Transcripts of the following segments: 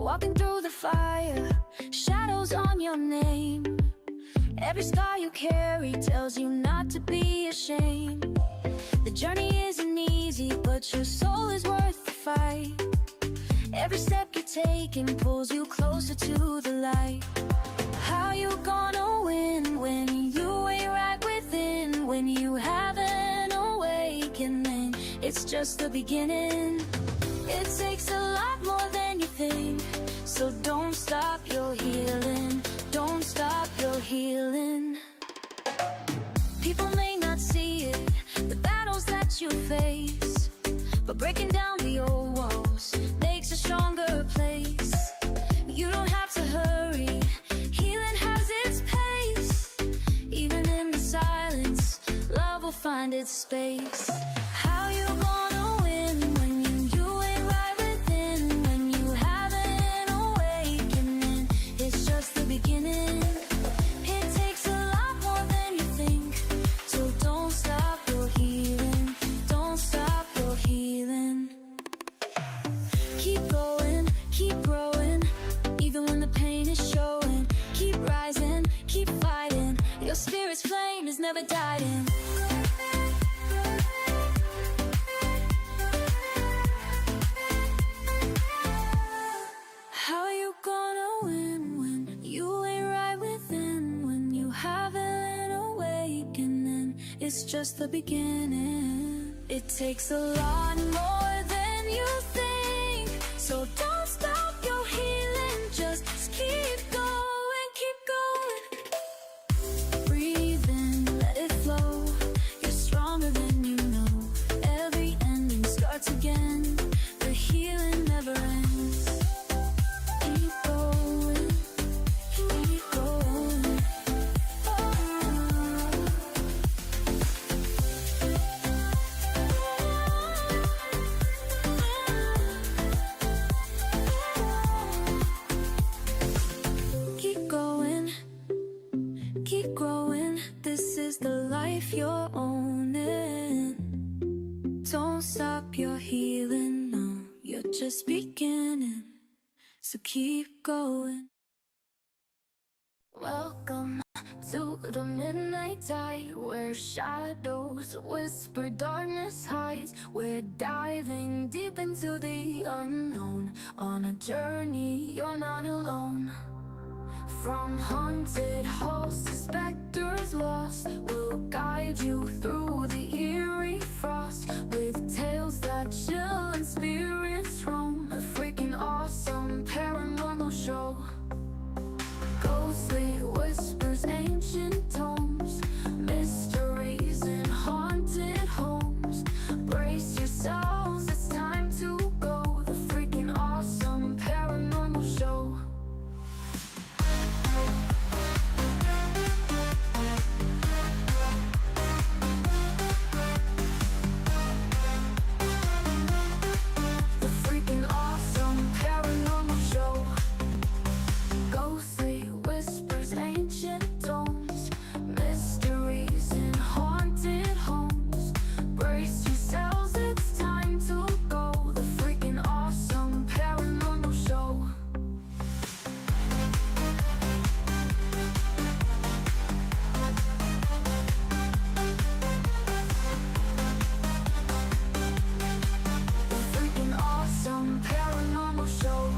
walking through the fire, shadows on your name. Every scar you carry tells you not to be ashamed. The journey isn't easy, but your soul is worth the fight. Every step you're taking pulls you closer to the light. How you gonna win when you ain't right within? When you haven't awakening, it's just the beginning. It takes a lot more than you think, so don't stop your healing. Don't stop your healing. People may not see it, the battles that you face, but breaking down the old walls makes a stronger place. You don't have to hurry, healing has its pace. Even in the silence, love will find its space. How you gonna win when you ain't right within? When you haven't awakening, it's just the beginning. It takes a lot more than you think, so don't stop your healing. Don't stop your healing. Keep going, keep growing, even when the pain is showing. Keep rising, keep fighting, your spirit's flame is never dying. How you gonna win when you ain't right within? When you haven't awakening, it's just the beginning. It takes a lot more than you think, so don't stop your healing. Just keep going, keep going. Breathe in, let it flow. You're stronger than you know. Every ending starts again. The healing never ends. Keep going, keep going. Keep going, keep growing. This is the life you're owning. Don't stop your healing, no, you're just beginning. So keep going. Welcome to the midnight tide, where shadows whisper, darkness hides. We're diving deep into the unknown. On a journey, you're not alone. From haunted halls to specters lost, we'll guide you through the eerie frost, with tales that chill and spirits roam. A freaking awesome paranormal show. Ghostly whispers, ancient tomes, mysteries in haunted homes. Brace yourselves, it's time to go. The freaking awesome paranormal show. The freaking awesome paranormal show. Ghostly whispers, ancient tomes, mysteries in haunted homes. Brace yourselves, it's time to go. The freaking awesome paranormal show. The freaking awesome paranormal show.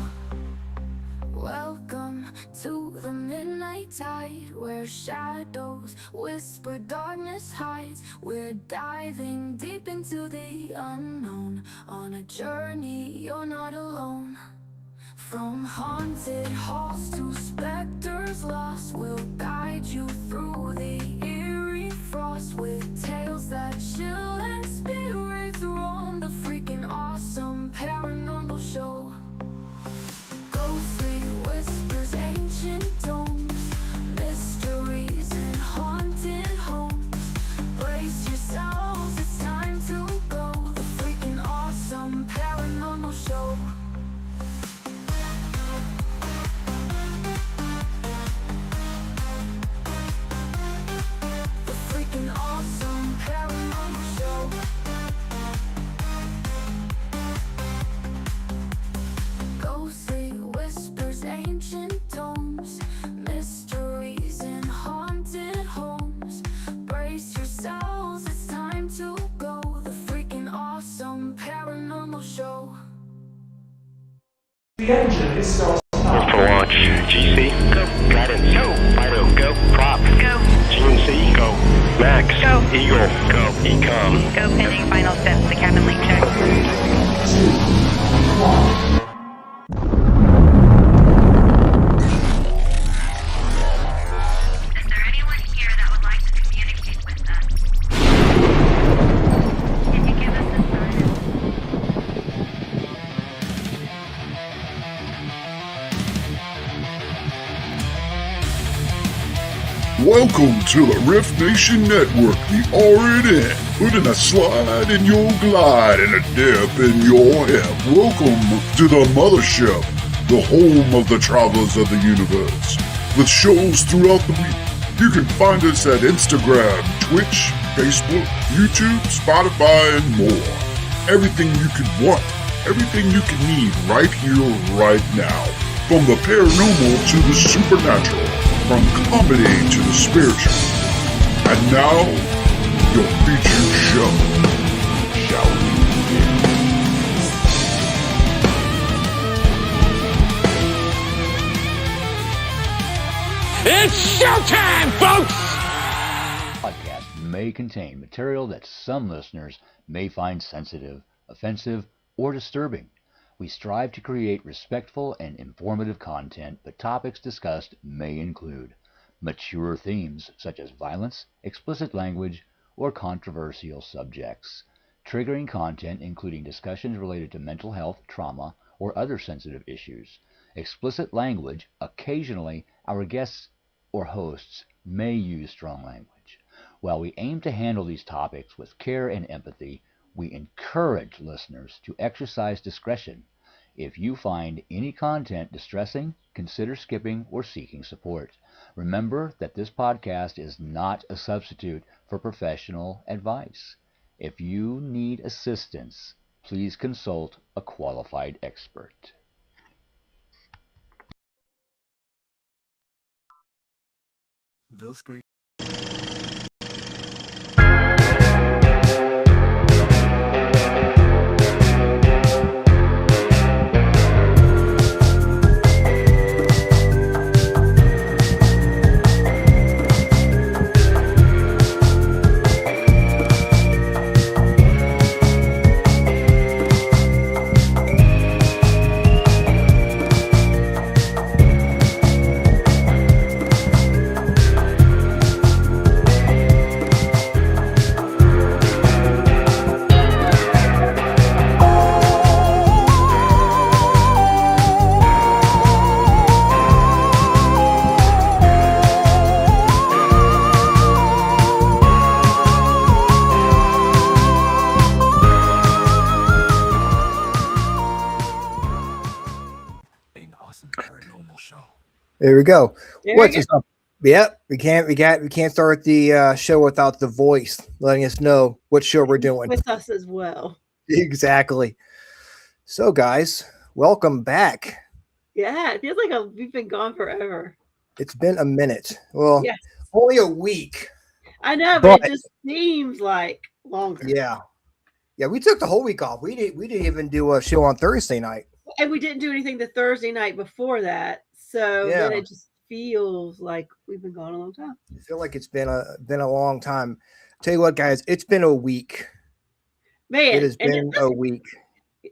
Welcome to the midnight tide, where shadows whisper, darkness hides. We're diving deep into the unknown. On a journey, you're not alone. From haunted halls to specters lost, we'll guide you through the eerie frost, with tales that chill and spirits roam. The freaking awesome paranormal show. Ghostly whispers, ancient tomes, mysteries in haunted homes. Brace yourselves, it's time to go. The freaking awesome paranormal show. The freaking awesome paranormal show. The engine is still What's to launch? GC, go. Guidance, go. Fido, go. Prop, go. GNC, go. Max, go. Eagle, go. Ecom, go. Pending final steps. The cabin link check. 3, 2, 1. Is there anyone here that would like to communicate with us? Can you give us a sign? Welcome to the Riff Nation Network, the RNN, putting a slide in your glide and a dip in your hip. Welcome to the mothership, the home of the travelers of the universe. With shows throughout the week, you can find us at Instagram, Twitch, Facebook, YouTube, Spotify, and more. Everything you could want, everything you can need right here, right now. From the paranormal to the supernatural. From comedy to the spiritual. And now, your featured show. Shall we begin? It's showtime, folks! Podcast may contain material that some listeners may find sensitive, offensive, or disturbing. We strive to create respectful and informative content, but topics discussed may include mature themes such as violence, explicit language, or controversial subjects, triggering content including discussions related to mental health, trauma, or other sensitive issues, explicit language. Occasionally, our guests or hosts may use strong language. While we aim to handle these topics with care and empathy, we encourage listeners to exercise discretion. If you find any content distressing, consider skipping or seeking support. Remember that this podcast is not a substitute for professional advice. If you need assistance, please consult a qualified expert. Awesome Paranormal Show. There we go. There What's we this up? Yep, we can't start the show without the voice letting us know what show we're doing. with us as well. Exactly. So, guys, welcome back. Yeah, it feels like we've been gone forever. It's been a minute. Well, Yes. only a week. I know, but But- it just seems like longer. Yeah, we took the whole week off. We didn't even do a show on Thursday night. And we didn't do anything the Thursday night before that. So then Yeah. it just feels like we've been gone a long time. I feel like it's been a long time. Tell you what, guys, it's been a week. Man, It has and been a week.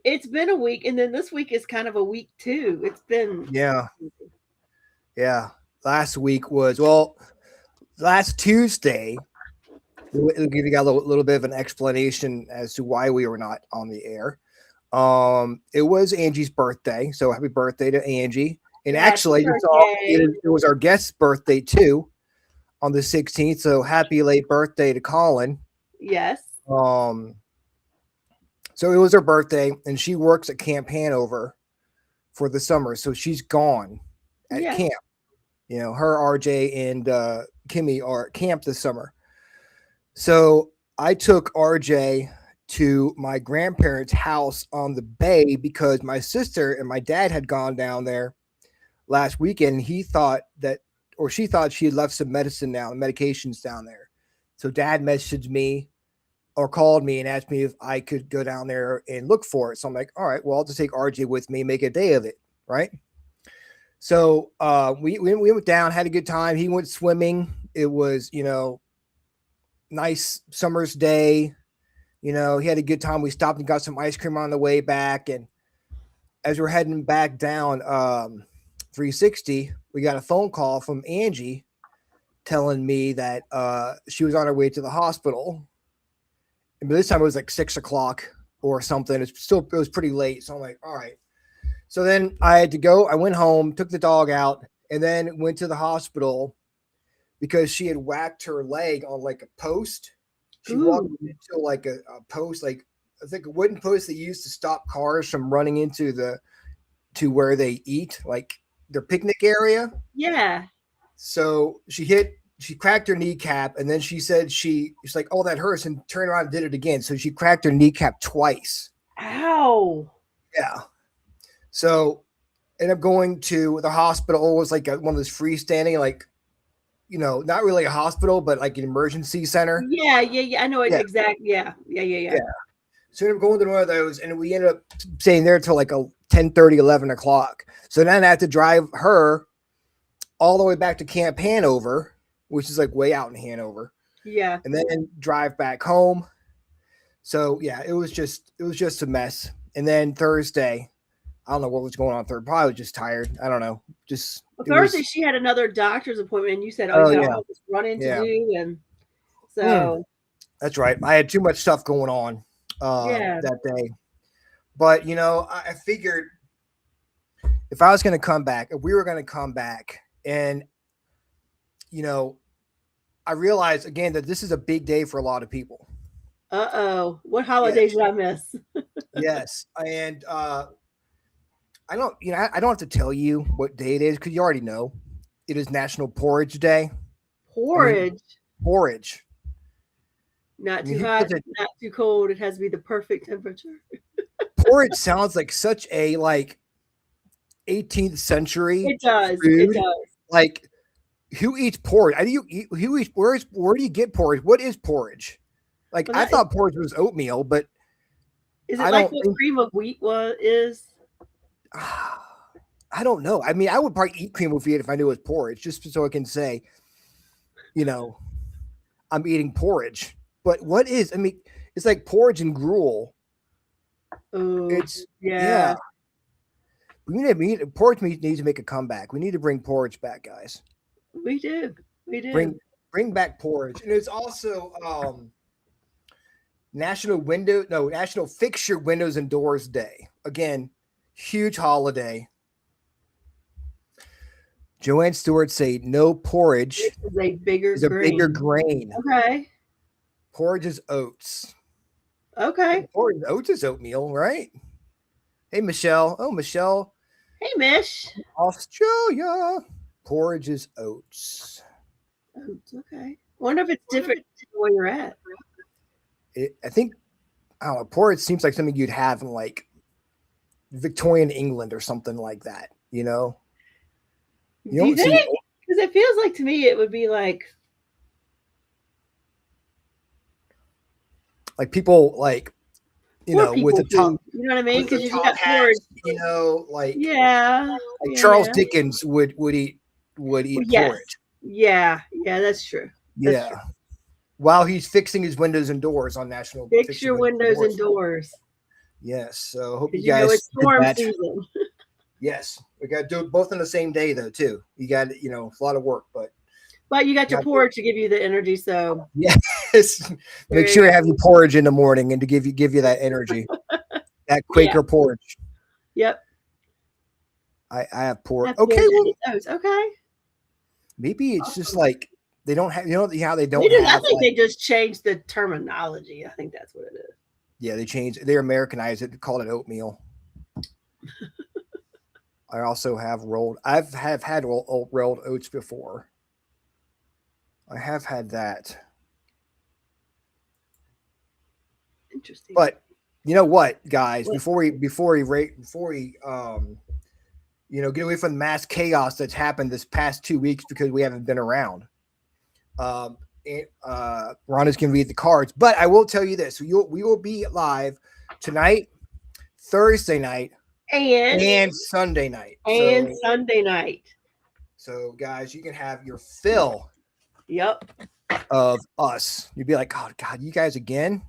it's been a week, and then this week is kind of a week too. It's been Yeah. Last week was last Tuesday. We'll give you guys a little bit of an explanation as to why we were not on the air. It was Angie's birthday, so happy birthday to Angie. And Happy actually, birthday. it was our guest's birthday too on the 16th. So happy late birthday to Colin. yes. So it was her birthday, and she works at Camp Hanover for the summer. So she's gone at Yeah. camp. You know, her, RJ, and Kimmy are at camp this summer. So I took RJ to my grandparents' house on the bay because my sister and my dad had gone down there last weekend. She thought she had left some medications down there. So dad messaged me or called me and asked me if I could go down there and look for it. So I'm like, all right, well, I'll just take RJ with me and make a day of it. right? So we went down, had a good time. He went swimming. It was, nice summer's day. He had a good time. We stopped and got some ice cream on the way back. And as we're heading back down 360, we got a phone call from Angie telling me that she was on her way to the hospital. And by this time it was like 6:00 or something. It was pretty late. So I'm like, all right. So then I had to go. I went home, took the dog out, and then went to the hospital because she had whacked her leg on like a post. She walked into like a post, like I think a wooden post they used to stop cars from running into to where they eat, like their picnic area. Yeah. So she cracked her kneecap, and then she said she's like, oh, that hurts, and turned around and did it again. So she cracked her kneecap twice. Ow. Yeah. So ended up going to the hospital. It was like one of those freestanding, like, not really a hospital, but like an emergency center. Yeah. I know it Yeah. exactly. Yeah. So we ended up going to one of those, and we ended up staying there till like 10:30, 11 o'clock. So then I had to drive her all the way back to Camp Hanover, which is like way out in Hanover. Yeah. And then drive back home. So yeah, it was just a mess. And then Thursday, I don't know what was going on Thursday. Probably was just tired. I don't know. Thursday she had another doctor's appointment, and you said, Oh, you yeah. got all this running to do, and so that's right. I had too much stuff going on that day. But I figured if I was going to come back, if we were going to come back, and I realized again that this is a big day for a lot of people. What holidays did I miss? Yes, and I don't have to tell you what day it is because you already know. It is National Porridge Day. Porridge. Porridge. Not too hot, not too cold. It has to be the perfect temperature. Porridge sounds like such a 18th century. It does. Food. It does. Like, who eats porridge? Who eats? Where do you get porridge? What is porridge? Like, I thought porridge was oatmeal, but is it like what cream of wheat is? I don't know. I mean, I would probably eat cream of wheat if I knew it was porridge, just so I can say, I'm eating porridge. But what is? I mean, it's like porridge and gruel. Oh, yeah. Porridge needs to make a comeback. We need to bring porridge back, guys. We do. Bring back porridge, and it's also National Fix Your Windows and Doors Day. Again, huge holiday. Joanne Stewart say no porridge. It's a bigger grain. Okay. Porridge is oats. Okay. Oats is oatmeal, right? Hey, Michelle. Oh, Michelle. Hey, Mish. Australia. Porridge is oats. Oats, okay. Wonder if it's different where you're at. I think, I don't know, porridge seems like something you'd have in like Victorian England or something like that, You Do you think? Because it feels like to me it would be like people with the top, you know what I mean? Because you got hats, Charles Dickens would eat porridge. Yeah, that's true. That's true. While he's fixing his windows and doors on National Fix Your Windows and Doors. Yes, so hope you guys. It's storm did that. Season. Yes, we got to do it both on the same day though too. You got a lot of work, but you got your porridge to give you the energy. So yes, make sure you have your porridge in the morning and to give you that energy. That Quaker porridge. Yep. I have porridge. That's okay, okay. Maybe it's just like they don't have. How they don't. I think they just changed the terminology. I think that's what it is. Yeah, they Americanized it, called it oatmeal. I also have I've had rolled oats before. I have had that. Interesting. But you know what, guys? Before we get away from the mass chaos that's happened this past 2 weeks because we haven't been around. Rhonda's going to read the cards, but I will tell you this: we will be live tonight, Thursday night, and Sunday night. Sunday night. So guys, you can have your fill Yep. of us. You'd be like, oh God, you guys again?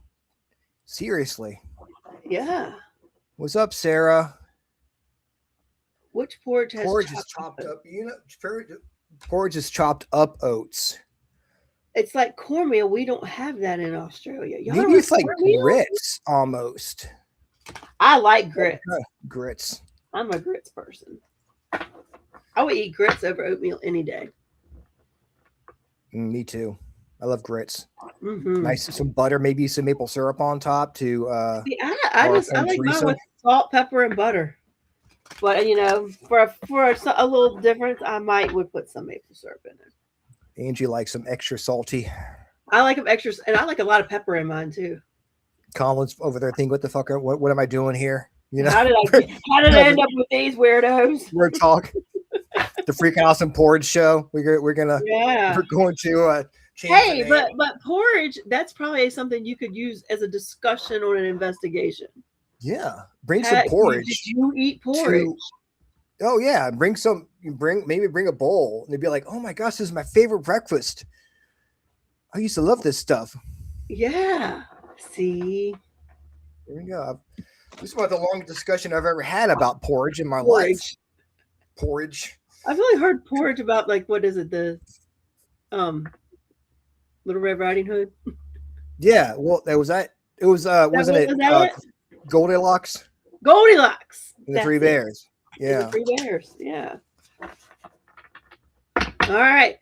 Seriously. Yeah. What's up, Sarah? Which porridge has Porridge is chopped up. Porridge is chopped up oats. It's like cornmeal. We don't have that in Australia. Y'all Maybe don't it's have like cornmeal? grits almost. I like grits. Grits. I'm a grits person. I would eat grits over oatmeal any day. Me too. I love grits. Mm-hmm. Nice, some butter, maybe some maple syrup on top to. See, I like mine with salt, pepper, and butter. But for a little difference, I would put some maple syrup in there. Angie likes some extra salty. I like them extra, and I like a lot of pepper in mine too. Colin's over there thinking, "What the fuck? What am I doing here?" How did I end up with these weirdos? We're talking the Freakin Awesome Porridge Show. We're going to. Hey, but porridge, that's probably something you could use as a discussion on an investigation. Yeah, bring some porridge. Did you eat porridge? Oh yeah, bring a bowl. And they'd be like, "Oh my gosh, this is my favorite breakfast. I used to love this stuff." Yeah. See. There we go. This is about the longest discussion I've ever had about porridge in my life. Porridge. I've only heard porridge about what is it, the Little Red Riding Hood? Yeah, well, that was that. It was wasn't it Goldilocks? Goldilocks. And the Three Bears. Yeah. The Three Bears. Yeah. All right.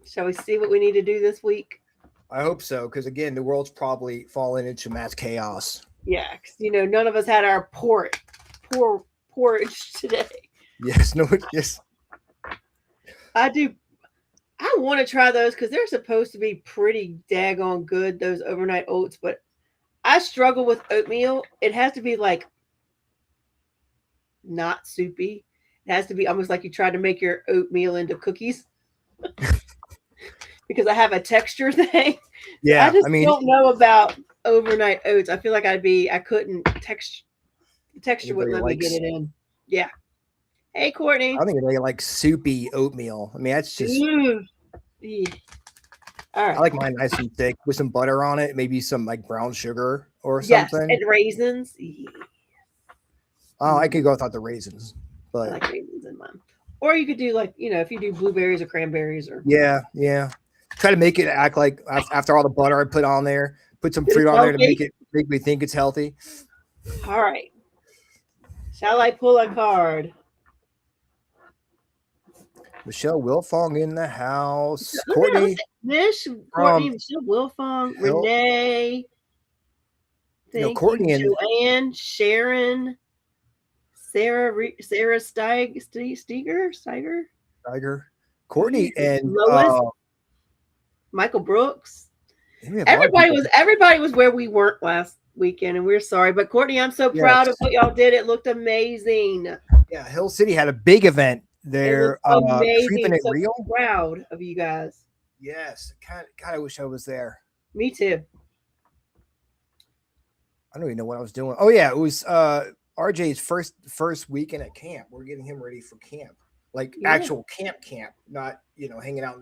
Shall we see what we need to do this week? I hope so, because again, the world's probably falling into mass chaos. Yeah, because none of us had our porridge today. Yes, no, yes. I do. I want to try those because they're supposed to be pretty daggone good, those overnight oats, but I struggle with oatmeal. It has to be not soupy. It has to be almost like you try to make your oatmeal into cookies. Because I have a texture thing. Yeah, I just don't know about overnight oats. I feel like I couldn't texture wouldn't let me get it in. Yeah. Hey, Courtney. I think they like soupy oatmeal. I mean, that's just. Yeah. All right. I like mine nice and thick with some butter on it, maybe some brown sugar or something. Yes, and raisins. Yeah. Oh, I could go without the raisins, but I like raisins in mine. Or you could do if you do blueberries or cranberries or. Yeah. Try to make it act like after all the butter I put on there, put some fruit on there to make me think it's healthy. All right. Shall I pull a card? Michelle Wilfong in the house. Courtney. Michelle Wilfong, Renee. Courtney and Joanne, Sharon, Sarah Steiger. Courtney and Lois. Michael Brooks. Everybody was where we weren't last weekend, and we're sorry. But Courtney, I'm so proud of what y'all did. It looked amazing. Yeah, Hill City had a big event there. Amazing. It so real. Proud of you guys. Yes, God, I wish I was there. Me too. I don't even know what I was doing. Oh yeah, it was RJ's first weekend at camp. We're getting him ready for camp, actual camp, not hanging out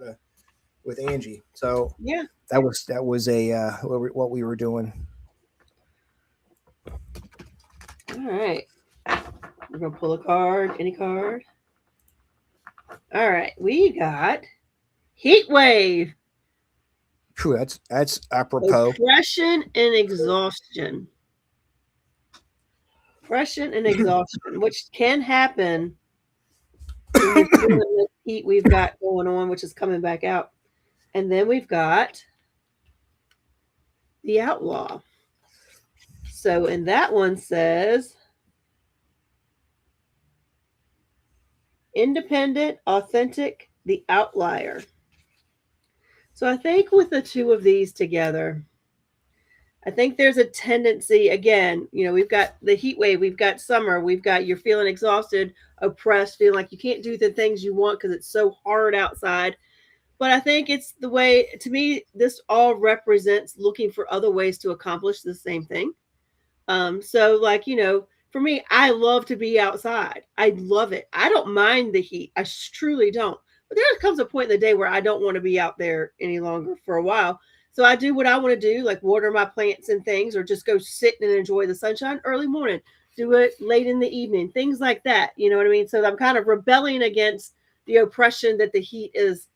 with Angie. So yeah, that was what we were doing. All right, we're gonna pull a card. Any card. All right, we got heat wave. Phew, that's apropos. Depression and exhaustion. Depression and exhaustion, which can happen in the heat we've got going on, which is coming back out. And then we've got the outlaw. So, and that one says independent, authentic, the outlier. So I think with the two of these together, I think there's a tendency, again, we've got the heat wave, we've got summer, we've got you're feeling exhausted, oppressed, feeling like you can't do the things you want because it's so hard outside. But I think it's the way, to me, this all represents looking for other ways to accomplish the same thing. So for me, I love to be outside. I love it. I don't mind the heat. I truly don't. But there comes a point in the day where I don't want to be out there any longer for a while. So I do what I want to do, like water my plants and things, or just go sit and enjoy the sunshine early morning, do it late in the evening, things like that. You know what I mean? So I'm kind of rebelling against the oppression that the heat is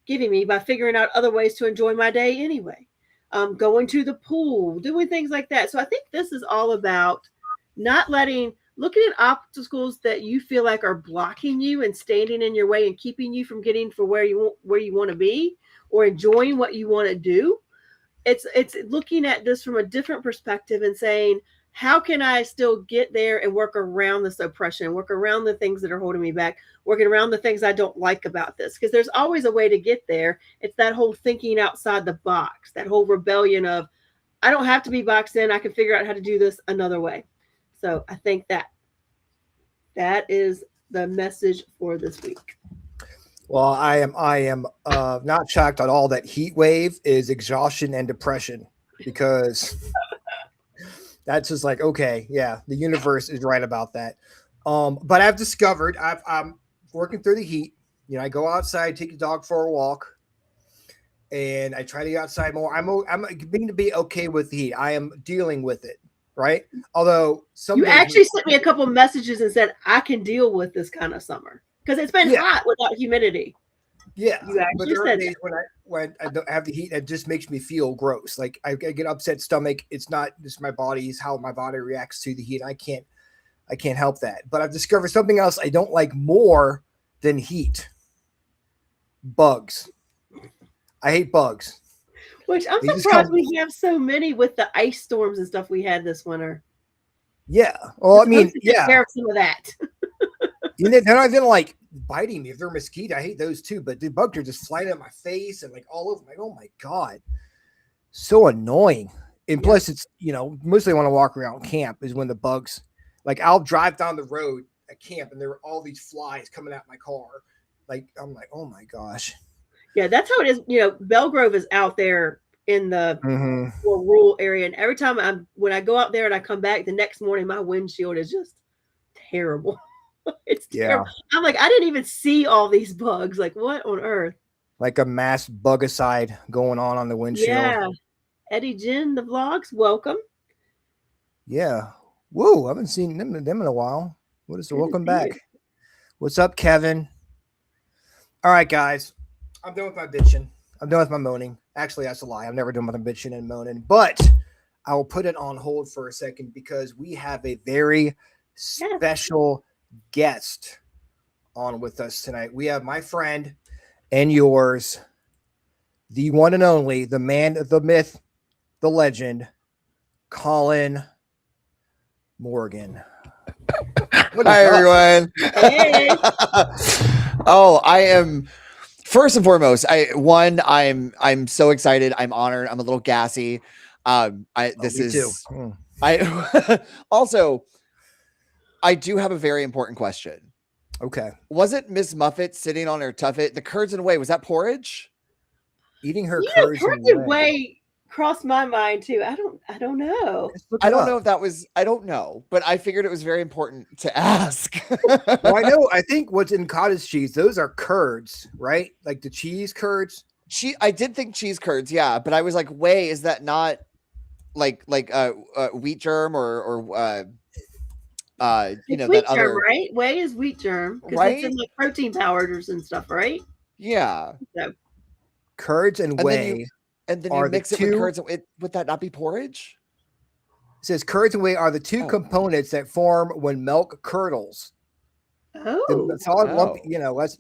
giving me by figuring out other ways to enjoy my day anyway. Going to the pool, doing things like that. So I think this is all about not looking at obstacles that you feel like are blocking you and standing in your way and keeping you from getting for where you want to be or enjoying what you want to do. It's looking at this from a different perspective and saying, how can I still get there and work around this oppression, work around the things that are holding me back, working around the things I don't like about this? Because there's always a way to get there. It's that whole thinking outside the box, that whole rebellion of, I don't have to be boxed in. I can figure out how to do this another way. So I think that is the message for this week. Well, I am not shocked at all that heat wave is exhaustion and depression, because that's just like, okay, yeah, the universe is right about that. But I've discovered I'm working through the heat. You know, I go outside, take the dog for a walk, and I try to get outside more. I'm beginning to be okay with the heat. I am dealing with it, right? Although you actually sent me a couple of messages and said I can deal with this kind of summer because it's been hot without humidity. Yeah, but there are days when I don't have the heat, it just makes me feel gross. Like I get upset stomach. It's not just my body; it's how my body reacts to the heat. I can't help that. But I've discovered something else I don't like more than heat. Bugs. I hate bugs. Which I'm surprised we have so many with the ice storms and stuff we had this winter. Yeah. Well, I mean, take care of some of that. They're not even like biting me. If they're mosquito, I hate those too. But the bugs are just flying at my face and like all over. Like, oh my god, so annoying. And plus, it's mostly when I walk around camp is when the bugs. Like I'll drive down the road at camp and there are all these flies coming out my car. Like I'm like, oh my gosh. Yeah, that's how it is. Belgrove is out there in the more rural area, and every time when I go out there and I come back the next morning, my windshield is just terrible. It's terrible. I'm like, I didn't even see all these bugs. Like, what on earth? Like a mass bugicide going on the windshield. Yeah. Eddie Jen, the vlogs, welcome. Yeah. Whoa, I haven't seen them in a while. What is the welcome back? What's up, Kevin? All right, guys. I'm done with my bitching. I'm done with my moaning. Actually, that's a lie. I'm never done with my bitching and moaning, but I will put it on hold for a second because we have a very special guest on with us tonight. We have my friend and yours, the one and only, the man, the myth, the legend, Colin Morgan. Hi, everyone. Hey. Oh, I am. First and foremost, I'm so excited. I'm honored. I'm a little gassy. Also, I do have a very important question. Okay. Wasn't Miss Muffet sitting on her tuffet? The curds and whey, was that porridge? Eating her curds and whey crossed my mind too. I don't know. I don't know if that was, I don't know, but I figured it was very important to ask. Well, I think what's in cottage cheese, those are curds, right? Like the cheese curds. I did think cheese curds, yeah, but I was like, whey, is that not like wheat germ or it's that wheat other germ, right? Whey is wheat germ because right? it's in like protein powders and stuff, right? Yeah. So. Curds and whey. And then you mix it with curds. Would that not be porridge? It says curds and whey are the two components that form when milk curdles. Oh, it's all lumpy.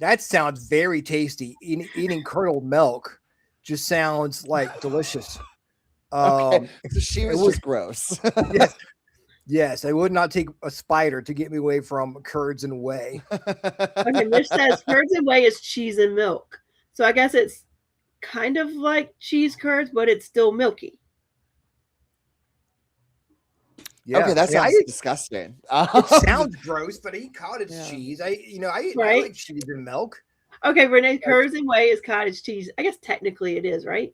That sounds very tasty. Eating curdled milk just sounds like delicious. Okay. So she was just gross. Yes, I would not take a spider to get me away from curds and whey. Okay, Mitch says curds and whey is cheese and milk. So I guess it's kind of like cheese curds, but it's still milky. Yeah. Okay, that sounds disgusting. It sounds gross, but I eat cottage cheese. I like cheese and milk. Okay, Renee, curds and whey is cottage cheese. I guess technically it is, right?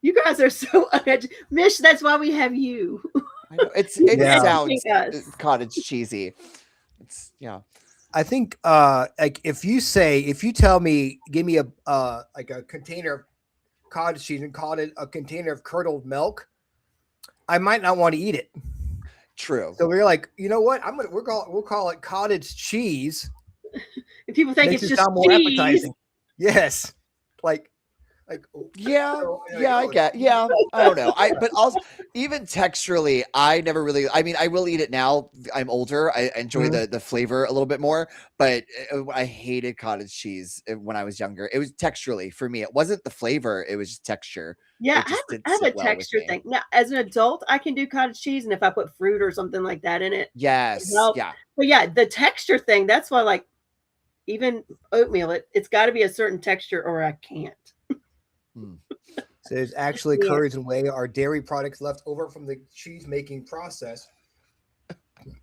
You guys are so uneducated. Mish, that's why we have you. I know it Yeah. sounds Educate us. cottage cheesy. It's yeah. I think like if you tell me, give me a like a container of cottage cheese and call it a container of curdled milk, I might not want to eat it. True. So we're like, you know what? We'll call it cottage cheese. And people think Makes it's it just sound more cheese. appetizing. Yes. Like Yeah, like, yeah, I oh, get. Yeah, I don't know. But also even texturally, I never really. I mean, I will eat it now. I'm older. I enjoy Mhm. the flavor a little bit more. But I hated cottage cheese when I was younger. It was texturally for me. It wasn't the flavor. It was just texture. Yeah, It just didn't I have a sit well with texture me. thing. Now, as an adult, I can do cottage cheese, and if I put fruit or something like that in it, it Yes. helps. Yeah. But yeah, the texture thing, that's why like even oatmeal, it's got to be a certain texture or I can't. So there's actually Yeah. curds and whey are dairy products left over from the cheese making process.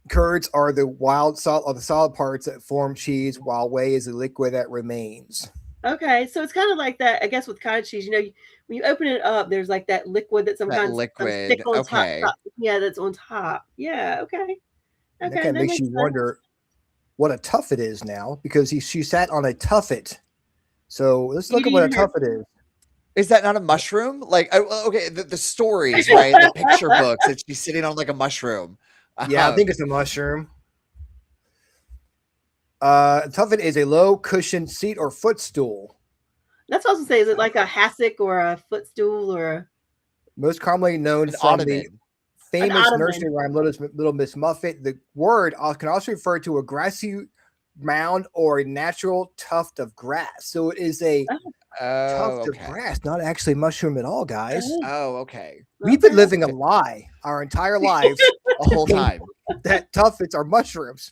Curds are the solid parts that form cheese, while whey is the liquid that remains. Okay, so it's kind of like that, I guess, with cottage cheese. When you open it up, there's like that liquid that That sometimes liquid. stick on top. Okay. Yeah, that's on top. Yeah, okay. And that Okay, kind of that makes makes you sense. wonder what a tuffet is now, because she sat on a tuffet. So let's look at what a Eating her- tuffet is. Is that not a mushroom? Like, okay, the stories, right? The picture books that she's sitting on like a mushroom. Yeah, I think it's a mushroom. Tuffet is a low cushioned seat or footstool. That's what I was gonna say. Is it like a hassock or a footstool or a Most commonly known an from the ottoman. famous ottoman? nursery rhyme Little Miss Muffet. The word can also refer to a grassy mound or a natural tuft of grass. So it is a Oh, tuft okay. of grass, not actually mushroom at all, guys. Oh, okay. We've been Okay. living a lie our entire lives. The whole time. That tuffets are mushrooms.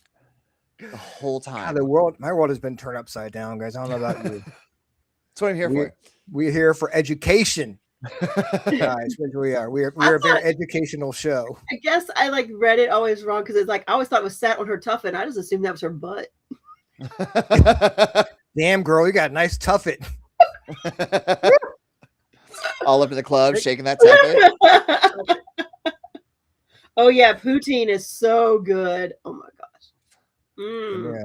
The whole God, time. my world has been turned upside down, guys. I don't know about you. That's what I'm here for. We're here for education, guys. Which we are. We're a very educational show. I guess I like read it always wrong because it's like I always thought it was sat on her tuffet. And I just assumed that was her butt. Damn, girl, you got a nice tuffet. All up in the club, shaking that tuffet. Oh yeah, poutine is so good. Oh my gosh. Mm. Yeah,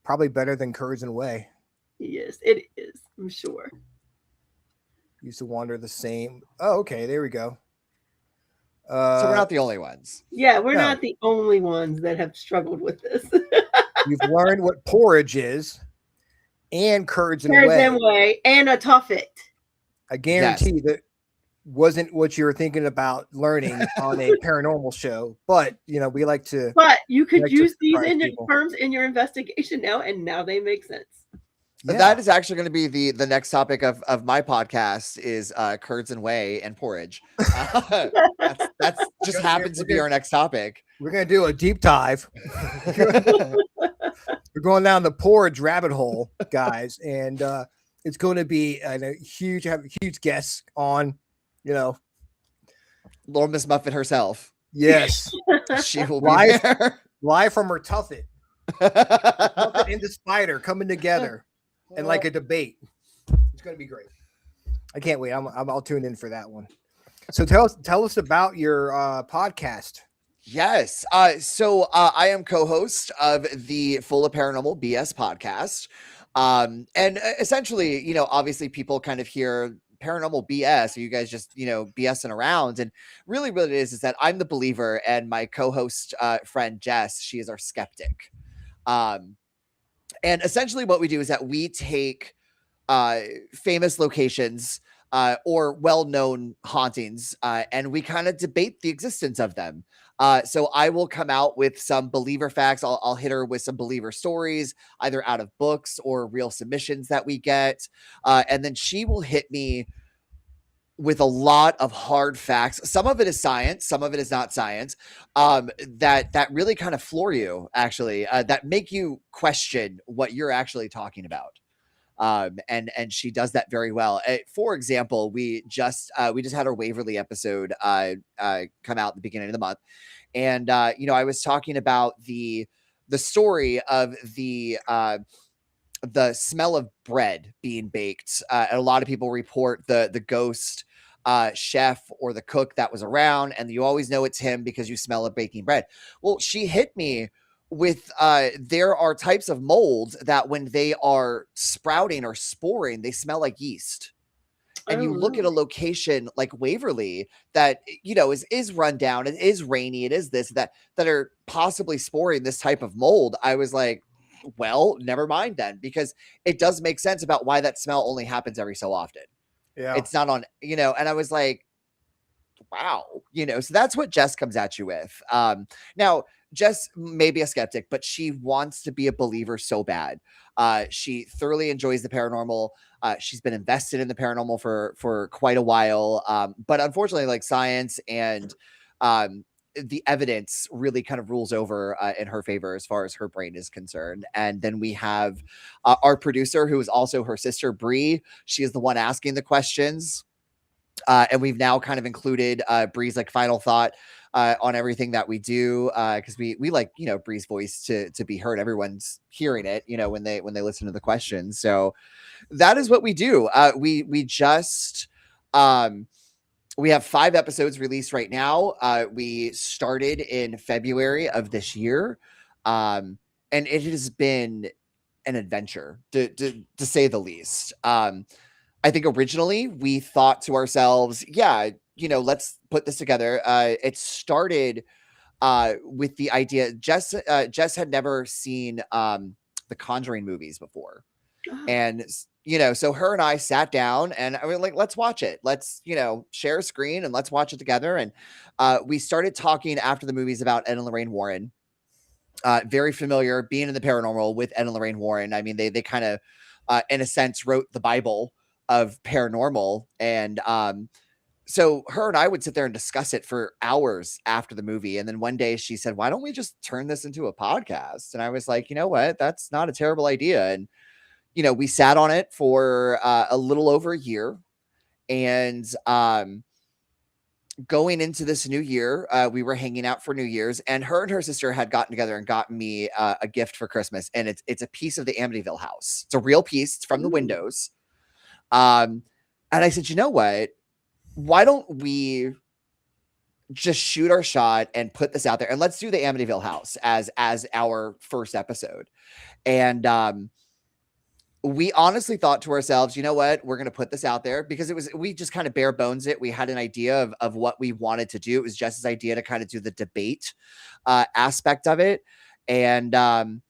probably better than curds and whey. Yes, it is. I'm sure. Used to wander the same. Oh, okay, there we go. So we're not the only ones. Yeah, we're No. not the only ones that have struggled with this. You've learned what porridge is, and curds and Curds whey. and whey and a tuffet. I guarantee that wasn't what you were thinking about learning on a paranormal show, but we like to. But you could like to use these surprise in your people. terms in your investigation now, and now they make sense. Yeah. That is actually going to be the next topic of my podcast is curds and whey and porridge. That's just happens to be our next topic. We're gonna do a deep dive. We're going down the porridge rabbit hole, guys, and it's going to be have huge guests on. Little Miss Muffet herself. Yes, She will be Live. there. live from her tuffet. Tuffet and the spider coming together and like a debate. It's going to be great. I can't wait. I'll tune in for that one. So tell us about your podcast. Yes. So I am co-host of the Full of Paranormal BS podcast. And essentially, obviously people kind of hear paranormal BS, or you guys just, BSing around. And really what it is that I'm the believer and my co-host friend Jess, she is our skeptic. And essentially what we do is that we take famous locations or well-known hauntings and we kind of debate the existence of them. So I will come out with some believer facts. I'll hit her with some believer stories, either out of books or real submissions that we get. And then she will hit me with a lot of hard facts. Some of it is science, some of it is not science, that really kind of floor you, actually, that make you question what you're actually talking about. And she does that very well. For example, we just had our Waverly episode come out at the beginning of the month, and I was talking about the story of the smell of bread being baked. And a lot of people report the ghost chef or the cook that was around, and you always know it's him because you smell it baking bread. Well, she hit me with there are types of molds that when they are sprouting or sporing, they smell like yeast. And you look at a location like Waverly that, you know, is run down, it is rainy, it is this, that are possibly sporing this type of mold. I was like, well, never mind then, because it does make sense about why that smell only happens every so often. Yeah. It's not on, you know, and I was like, wow, you know, so that's what Jess comes at you with. Now, Jess may be a skeptic, but she wants to be a believer so bad. She thoroughly enjoys the paranormal. She's been invested in the paranormal for quite a while. But unfortunately, like science and the evidence really kind of rules over in her favor as far as her brain is concerned. And then we have our producer, who is also her sister, Bree. She is the one asking the questions. And we've now kind of included Bree's like final thought on everything that we do, because we like, you know, Bree's voice to be heard. Everyone's hearing it, you know, when they listen to the questions. So that is what we do. We just we have 5 episodes released right now. We started in February of this year, and it has been an adventure to say the least. I think originally we thought to ourselves, yeah, you know, let's put this together. It started with the idea. Jess had never seen the Conjuring movies before. And, you know, so her and I sat down and I was like, let's watch it. Let's, you know, share a screen and let's watch it together. And we started talking after the movies about Ed and Lorraine Warren. Very familiar being in the paranormal with Ed and Lorraine Warren. I mean, they kind of, in a sense, wrote the Bible of paranormal. And so her and I would sit there and discuss it for hours after the movie. And then one day she said, why don't we just turn this into a podcast? And I was like, you know what? That's not a terrible idea. And, you know, we sat on it for a little over a year. And going into this new year, we were hanging out for New Year's, and her sister had gotten together and gotten me a gift for Christmas. And it's a piece of the Amityville house. It's a real piece. It's from the windows. And I said, you know what? Why don't we just shoot our shot and put this out there, and let's do the Amityville house as our first episode. And we honestly thought to ourselves, you know what, we're going to put this out there, because we just kind of bare bones it. We had an idea of what we wanted to do. It was Jess's idea to kind of do the debate aspect of it. And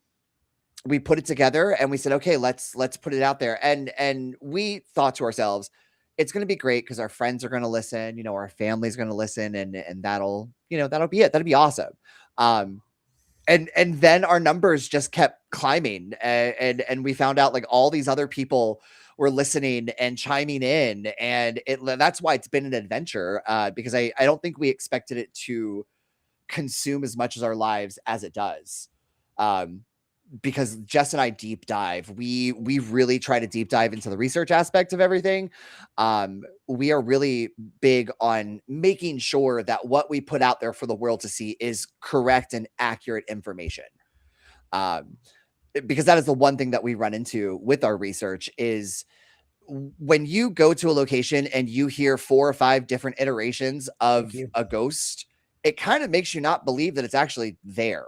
we put it together and we said, okay, let's put it out there. And we thought to ourselves, it's going to be great because our friends are going to listen, you know, our family's going to listen, and that'll be it. That'll be awesome. And then our numbers just kept climbing, and we found out like all these other people were listening and chiming in, and that's why it's been an adventure, because I don't think we expected it to consume as much as our lives as it does. Because Jess and I deep dive. We really try to deep dive into the research aspect of everything. We are really big on making sure that what we put out there for the world to see is correct and accurate information. Because that is the one thing that we run into with our research is when you go to a location and you hear 4 or 5 different iterations of a ghost, it kind of makes you not believe that it's actually there.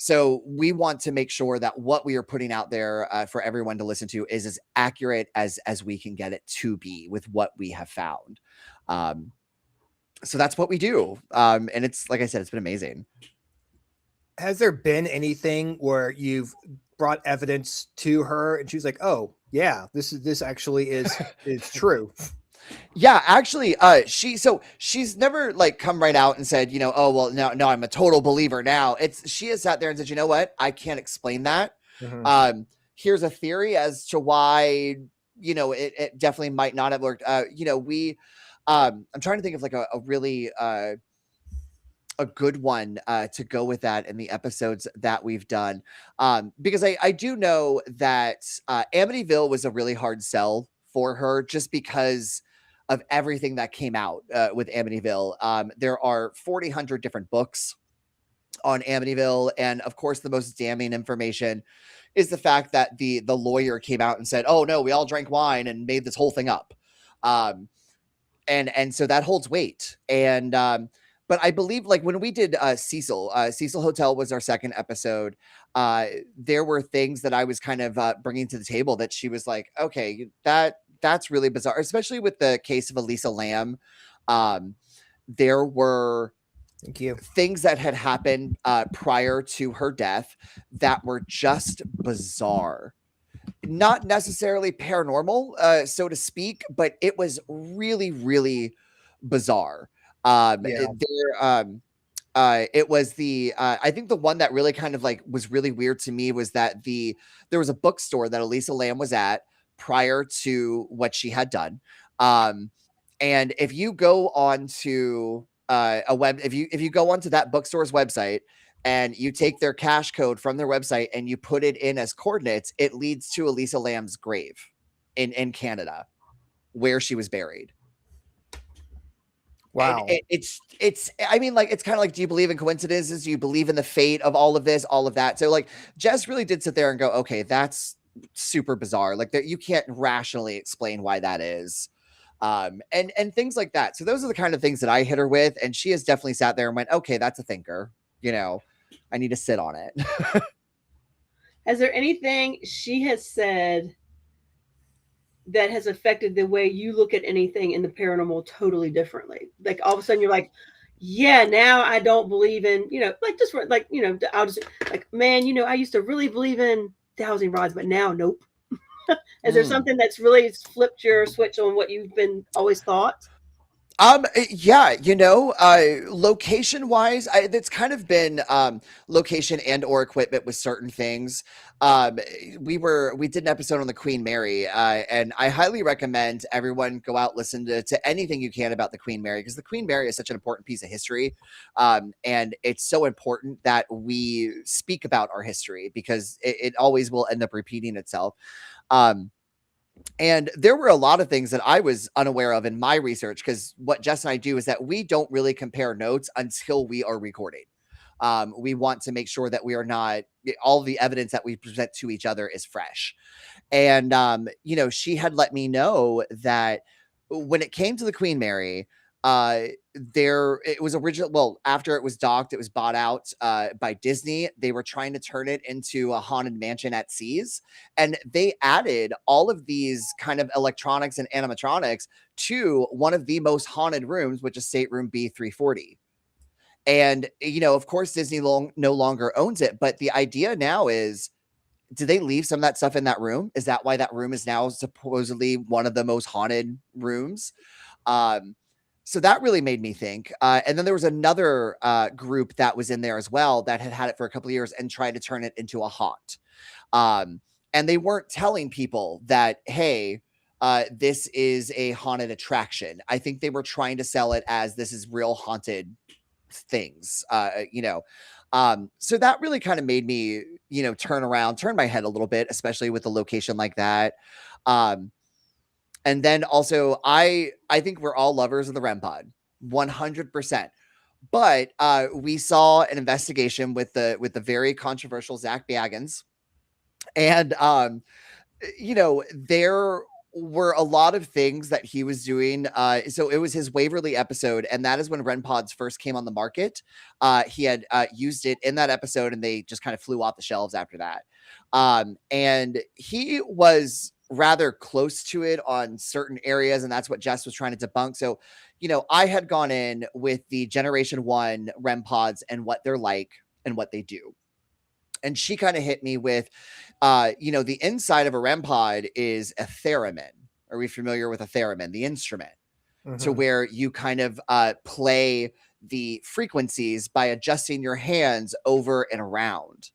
So we want to make sure that what we are putting out there for everyone to listen to is as accurate as we can get it to be with what we have found. So that's what we do. And it's, like I said, it's been amazing. Has there been anything where you've brought evidence to her and she's like, oh yeah, this actually is true? Yeah, actually, she's never like come right out and said, you know, oh, well, no, I'm a total believer now. She has sat there and said, you know what? I can't explain that. Mm-hmm. Here's a theory as to why, you know, it definitely might not have worked. You know, I'm trying to think of like a really, a good one to go with that in the episodes that we've done. Because I do know that Amityville was a really hard sell for her just because of everything that came out with Amityville. There are 4,000 different books on Amityville. And of course, the most damning information is the fact that the lawyer came out and said, oh no, we all drank wine and made this whole thing up. and so that holds weight. And but I believe, like, when we did Cecil Hotel was our second episode. There were things that I was kind of bringing to the table that she was like, okay, that's really bizarre, especially with the case of Elisa Lam. There were Thank you. things that had happened prior to her death that were just bizarre. Not necessarily paranormal, so to speak, but it was really, really bizarre. Yeah. It was the I think the one that really kind of like was really weird to me was that there was a bookstore that Elisa Lam was at prior to what she had done. And if you go on to if you go onto that bookstore's website and you take their cash code from their website and you put it in as coordinates, it leads to Elisa Lam's grave in Canada, where she was buried. Wow. And it's I mean, like, it's kind of like, do you believe in coincidences? Do you believe in the fate of all of this, all of that? So, like, Jess really did sit there and go, okay, that's super bizarre. Like, that you can't rationally explain why that is. And things like that. So those are the kind of things that I hit her with, and she has definitely sat there and went, okay, that's a thinker. You know, I need to sit on it. Has there anything she has said that has affected the way you look at anything in the paranormal totally differently? Like, all of a sudden you're like, yeah, now I don't believe in, like, just like, I'll just like, man, I used to really believe in dowsing rods, but now, nope. Is there something that's really flipped your switch on what you've been always thought? Yeah, location wise, it's kind of been location and or equipment with certain things. We did an episode on the Queen Mary, and I highly recommend everyone go out, listen to anything you can about the Queen Mary, because the Queen Mary is such an important piece of history. And it's so important that we speak about our history, because it always will end up repeating itself. And there were a lot of things that I was unaware of in my research, because what Jess and I do is that we don't really compare notes until we are recording. We want to make sure that we are not, all the evidence that we present to each other is fresh. And, she had let me know that when it came to the Queen Mary, it was original. Well, after it was docked, it was bought out by Disney. They were trying to turn it into a haunted mansion at seas, and they added all of these kind of electronics and animatronics to one of the most haunted rooms, which is stateroom B340. And of course, Disney no longer owns it, but the idea now is, did they leave some of that stuff in that room? Is that why that room is now supposedly one of the most haunted rooms? So that really made me think. And then there was another group that was in there as well that had it for a couple of years and tried to turn it into a haunt. And they weren't telling people that, hey, this is a haunted attraction. I think they were trying to sell it as this is real haunted things, so that really kind of made me, turn my head a little bit, especially with a location like that. And then also, I think we're all lovers of the REM pod, 100%. But we saw an investigation with the very controversial Zach Bagans, and there were a lot of things that he was doing. So it was his Waverly episode, and that is when REM pods first came on the market. He had used it in that episode, and they just kind of flew off the shelves after that. And he was rather close to it on certain areas, and that's what Jess was trying to debunk. So, I had gone in with the Generation 1 REM pods and what they're like and what they do. And she kind of hit me with, the inside of a REM pod is a theremin. Are we familiar with a theremin, the instrument? To where you kind of play the frequencies by adjusting your hands over and around.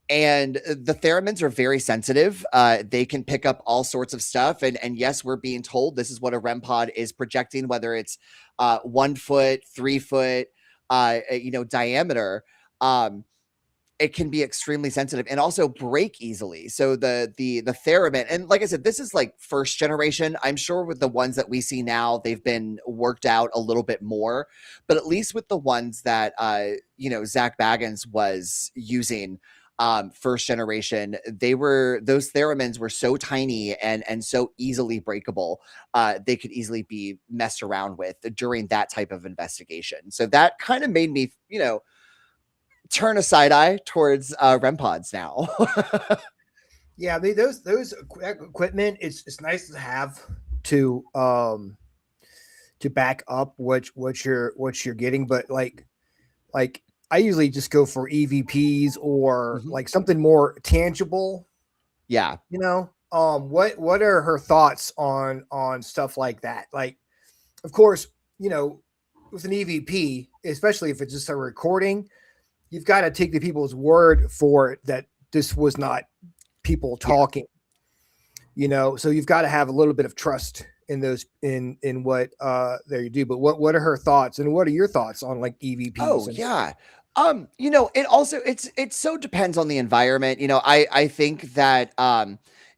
And the theremins are very sensitive. They can pick up all sorts of stuff. And yes, we're being told this is what a REM pod is projecting, whether it's 1 foot, 3 foot, diameter. It can be extremely sensitive and also break easily. So the theremin, and like I said, this is like first generation. I'm sure with the ones that we see now, they've been worked out a little bit more, but at least with the ones that, Zach Bagans was using, first generation, those theremins were so tiny and so easily breakable. They could easily be messed around with during that type of investigation. So that kind of made me, turn a side eye towards REM pods now. Yeah, those equipment, it's nice to have to back up what you're getting, but like I usually just go for EVPs or like something more tangible. Yeah. What are her thoughts on stuff like that? Like, of course, with an EVP, especially if it's just a recording, you've got to take the people's word for it that this was not people talking. So you've got to have a little bit of trust in those in what they do. But what are her thoughts, and what are your thoughts on like EVPs? Oh yeah. It also it so depends on the environment. I think that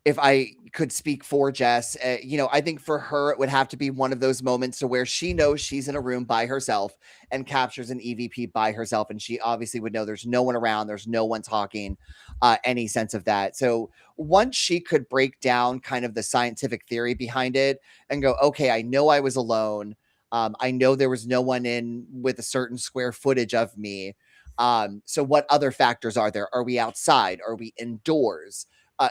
if I could speak for Jess, I think for her it would have to be one of those moments to where she knows she's in a room by herself and captures an EVP by herself, and she obviously would know there's no one around, there's no one talking, any sense of that. So once she could break down kind of the scientific theory behind it and go, okay, I know I was alone. I know there was no one in with a certain square footage of me. So what other factors are there? Are we outside? Are we indoors?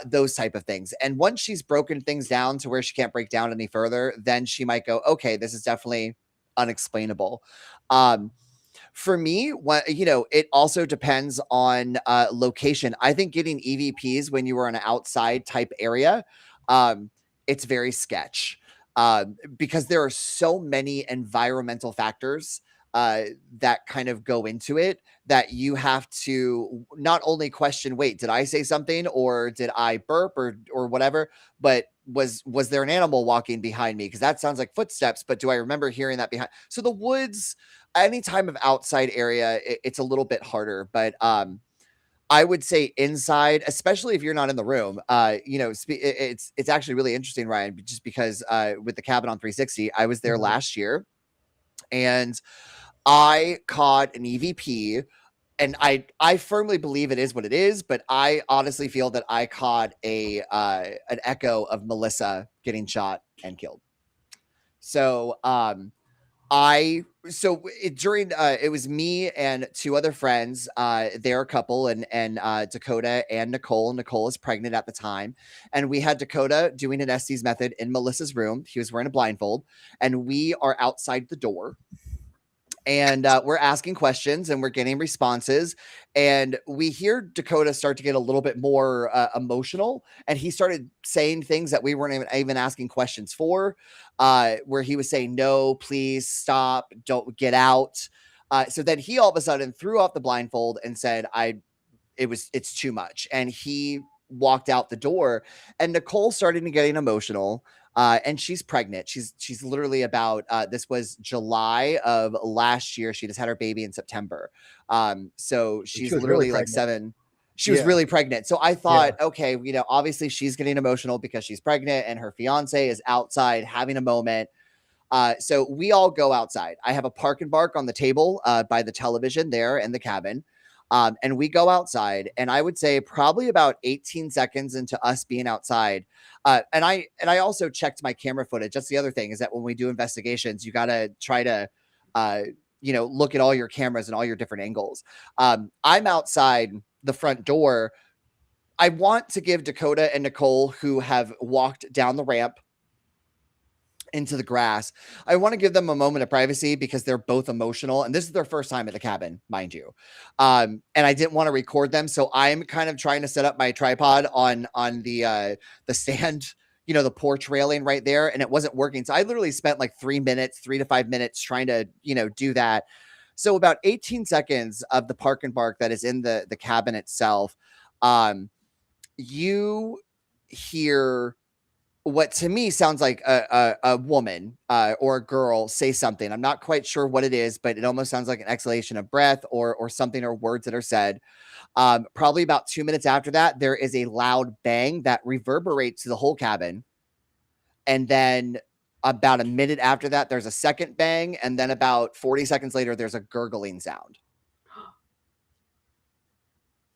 Those type of things. And once she's broken things down to where she can't break down any further, then she might go, okay, this is definitely unexplainable. For me, it also depends on location. I think getting EVPs when you are in an outside type area, it's very sketch. Because there are so many environmental factors that kind of go into it that you have to not only question, wait, did I say something, or did I burp, or whatever, but was there an animal walking behind me? Because that sounds like footsteps, but do I remember hearing that behind? So the woods, any time of outside area, it's a little bit harder, but I would say inside, especially if you're not in the room. It's actually really interesting, Ryan, just because with the cabin on 360, I was there last year, and I caught an EVP, and I firmly believe it is what it is, but I honestly feel that I caught an echo of Melissa getting shot and killed. So it was me and two other friends. They're a couple, and Dakota and Nicole. Nicole is pregnant at the time, and we had Dakota doing an Estes method in Melissa's room. He was wearing a blindfold, and we are outside the door. And we're asking questions and we're getting responses. And we hear Dakota start to get a little bit more emotional. And he started saying things that we weren't even asking questions for, where he was saying, no, please stop, don't get out. So then he all of a sudden threw off the blindfold and said, it's too much. And he walked out the door, and Nicole started getting emotional. And she's pregnant. She's literally about, this was July of last year. She just had her baby in September. So she's literally like 7. She was really pregnant. So I thought, okay, obviously she's getting emotional because she's pregnant and her fiance is outside having a moment. So we all go outside. I have a park and bark on the table by the television there in the cabin. And we go outside, and I would say probably about 18 seconds into us being outside. And I also checked my camera footage. That's the other thing, is that when we do investigations, you got to try to, look at all your cameras and all your different angles. I'm outside the front door. I want to give Dakota and Nicole, who have walked down the ramp into the grass, I want to give them a moment of privacy because they're both emotional, and this is their first time at the cabin, mind you. And I didn't want to record them, so I'm kind of trying to set up my tripod on the stand, the porch railing right there, and it wasn't working. So I literally spent like 3 to 5 minutes trying to do that. So about 18 seconds of the park and bark that is in the cabin itself, you hear what to me sounds like a woman or a girl say something. I'm not quite sure what it is, but it almost sounds like an exhalation of breath or something, or words that are said. Probably about 2 minutes after that, there is a loud bang that reverberates to the whole cabin. And then about a minute after that, there's a second bang. And then about 40 seconds later, there's a gurgling sound.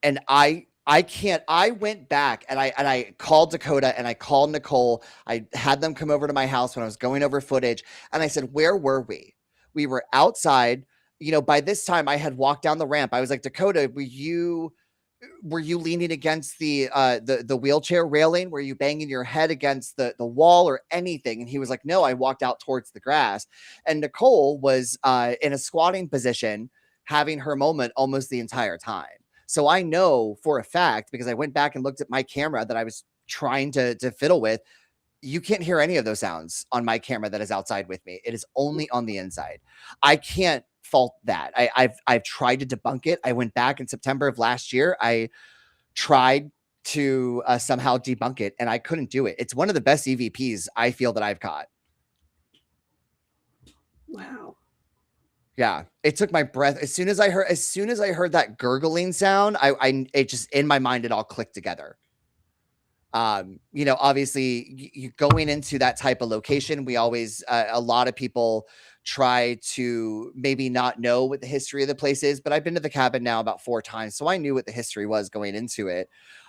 And I I can't. I went back and I called Dakota and I called Nicole. I had them come over to my house when I was going over footage, and I said, "Where were we? We were outside. You know, by this time I had walked down the ramp. I was like, Dakota, were you leaning against the wheelchair railing? Were you banging your head against the wall or anything?" And he was like, "No, I walked out towards the grass." And Nicole was in a squatting position, having her moment almost the entire time. So I know for a fact, because I went back and looked at my camera that I was trying to fiddle with, you can't hear any of those sounds on my camera that is outside with me. It is only on the inside. I can't fault that. I've tried to debunk it. I went back in September of last year. I tried to somehow debunk it, and I couldn't do it. It's one of the best EVPs I feel that I've caught. Wow. Yeah, it took my breath as soon as I heard that gurgling sound. It just, in my mind, it all clicked together. You know, obviously, you going into that type of location, we always a lot of people try to maybe not know what the history of the place is, but I've been to the cabin now about 4 times, so I knew what the history was going into it.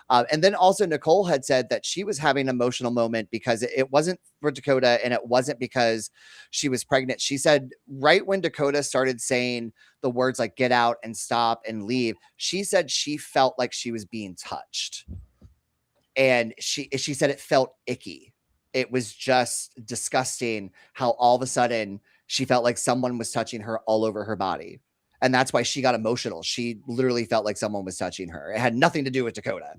And then also Nicole had said that she was having an emotional moment because it wasn't for Dakota and it wasn't because she was pregnant. She said right when Dakota started saying the words like "get out" and "stop" and "leave," she said she felt like she was being touched. And she said it felt icky. It was just disgusting how all of a sudden she felt like someone was touching her all over her body. And that's why she got emotional. She literally felt like someone was touching her. It had nothing to do with Dakota.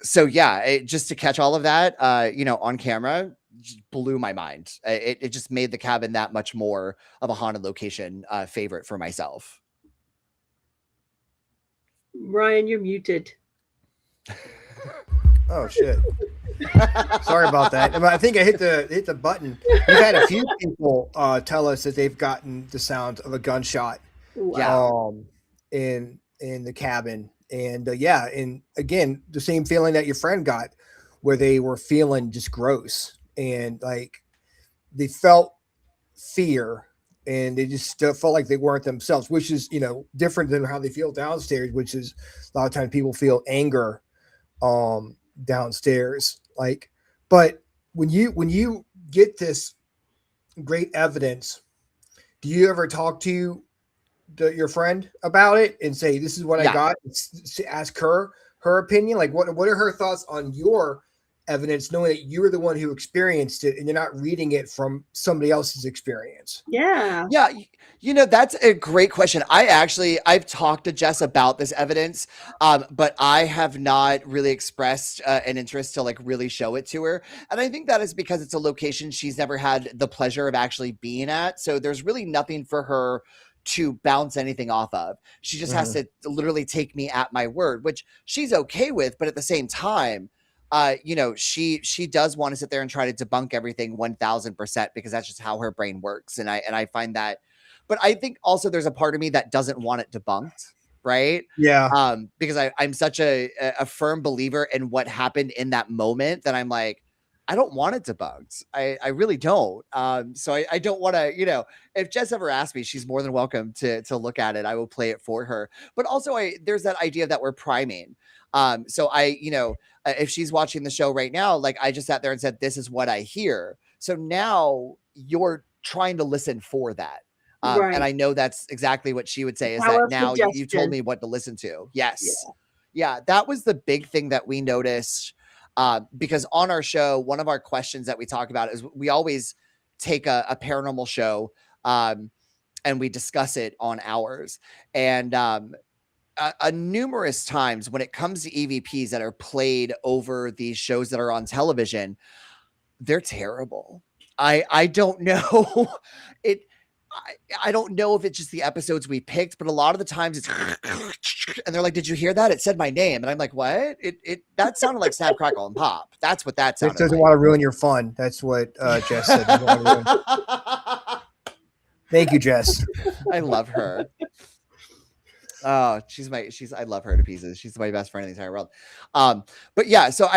So yeah, just to catch all of that, you know, on camera, just blew my mind. It just made the cabin that much more of a haunted location favorite for myself. Ryan, you're muted. Oh shit. Sorry about that. I think I hit the button. We've had a few people tell us that they've gotten the sound of a gunshot. Wow. In the cabin. And yeah, and again, the same feeling that your friend got, where they were feeling just gross and like they felt fear and they just felt like they weren't themselves, which is, you know, different than how they feel downstairs, which is a lot of times people feel anger downstairs. Like, but when you get this great evidence, do you ever talk to your friend about it and say, "This is what I got"? Ask her opinion. Like, what are her thoughts on your evidence, knowing that you're the one who experienced it and you're not reading it from somebody else's experience? Yeah. Yeah. You know, that's a great question. I've talked to Jess about this evidence, but I have not really expressed an interest to like really show it to her. And I think that is because it's a location she's never had the pleasure of actually being at. So there's really nothing for her to bounce anything off of. She just has to literally take me at my word, which she's okay with. But at the same time, you know, she does want to sit there and try to debunk everything 1000% because that's just how her brain works. And I find that, but I think also there's a part of me that doesn't want it debunked. Right. Yeah. Because I'm such a firm believer in what happened in that moment that I'm like, I don't want it debunked. I really don't. So I don't want to, you know, if Jess ever asks me, she's more than welcome to look at it. I will play it for her. But also there's that idea that we're priming. So you know, if she's watching the show right now, like I just sat there and said, "This is what I hear." So now you're trying to listen for that. Right. And I know that's exactly what she would say is Power that now you told suggestion. me what to listen to. Yes. Yeah. That was the big thing that we noticed. Because on our show, one of our questions that we talk about is we always take a paranormal show and we discuss it on ours. And numerous times when it comes to EVPs that are played over these shows that are on television, they're terrible. I don't know. I don't know if it's just the episodes we picked, but a lot of the times it's and they're like, "Did you hear that? It said my name." And I'm like, "What?" That sounded like Snap, Crackle, and Pop. That's what that sounded Jess doesn't like. want to ruin your fun. That's what Jess said. Thank you, Jess. I love her. Oh, I love her to pieces. She's my best friend in the entire world. But yeah, so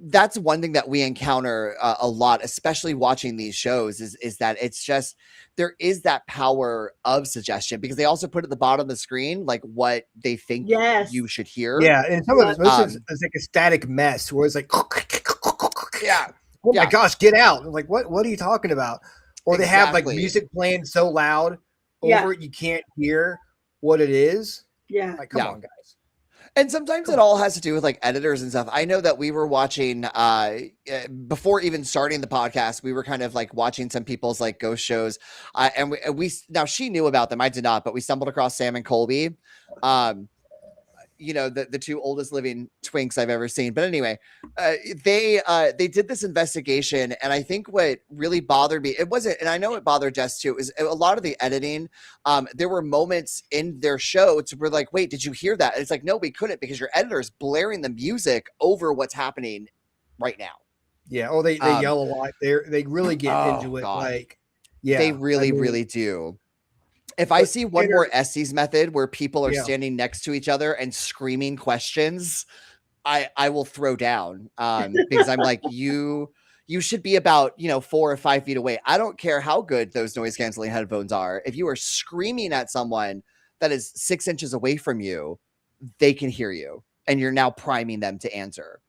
that's one thing that we encounter a lot, especially watching these shows, is that it's just there is that power of suggestion because they also put at the bottom of the screen like what they think Yes. you should hear. Yeah, and some of But- it, most of it's like a static mess where it's like, Yeah. oh my Yeah. gosh, get out! I'm like, what are you talking about? Or they have like Exactly. music playing so loud Yeah. over it you can't hear what it is. Yeah. Like, come Yeah. on, guys. And sometimes it all has to do with like editors and stuff. I know that we were watching before even starting the podcast, we were kind of like watching some people's like ghost shows. And we now she knew about them. I did not, but we stumbled across Sam and Colby. You know, the two oldest living twinks I've ever seen. But anyway, they did this investigation, and I think what really bothered me, it wasn't, and I know it bothered Jess too, is a lot of the editing. There were moments in their show to where like, wait, did you hear that? And it's like, no, we couldn't because your editor's blaring the music over what's happening right now. Yeah. Oh, they yell a lot. They really get into it. God. Like, yeah, They really, really do. If I see one more Estes method where people are standing next to each other and screaming questions, I will throw down because I'm like, you should be about 4 or 5 feet away. I don't care how good those noise canceling headphones are. If you are screaming at someone that is 6 inches away from you, they can hear you, and you're now priming them to answer.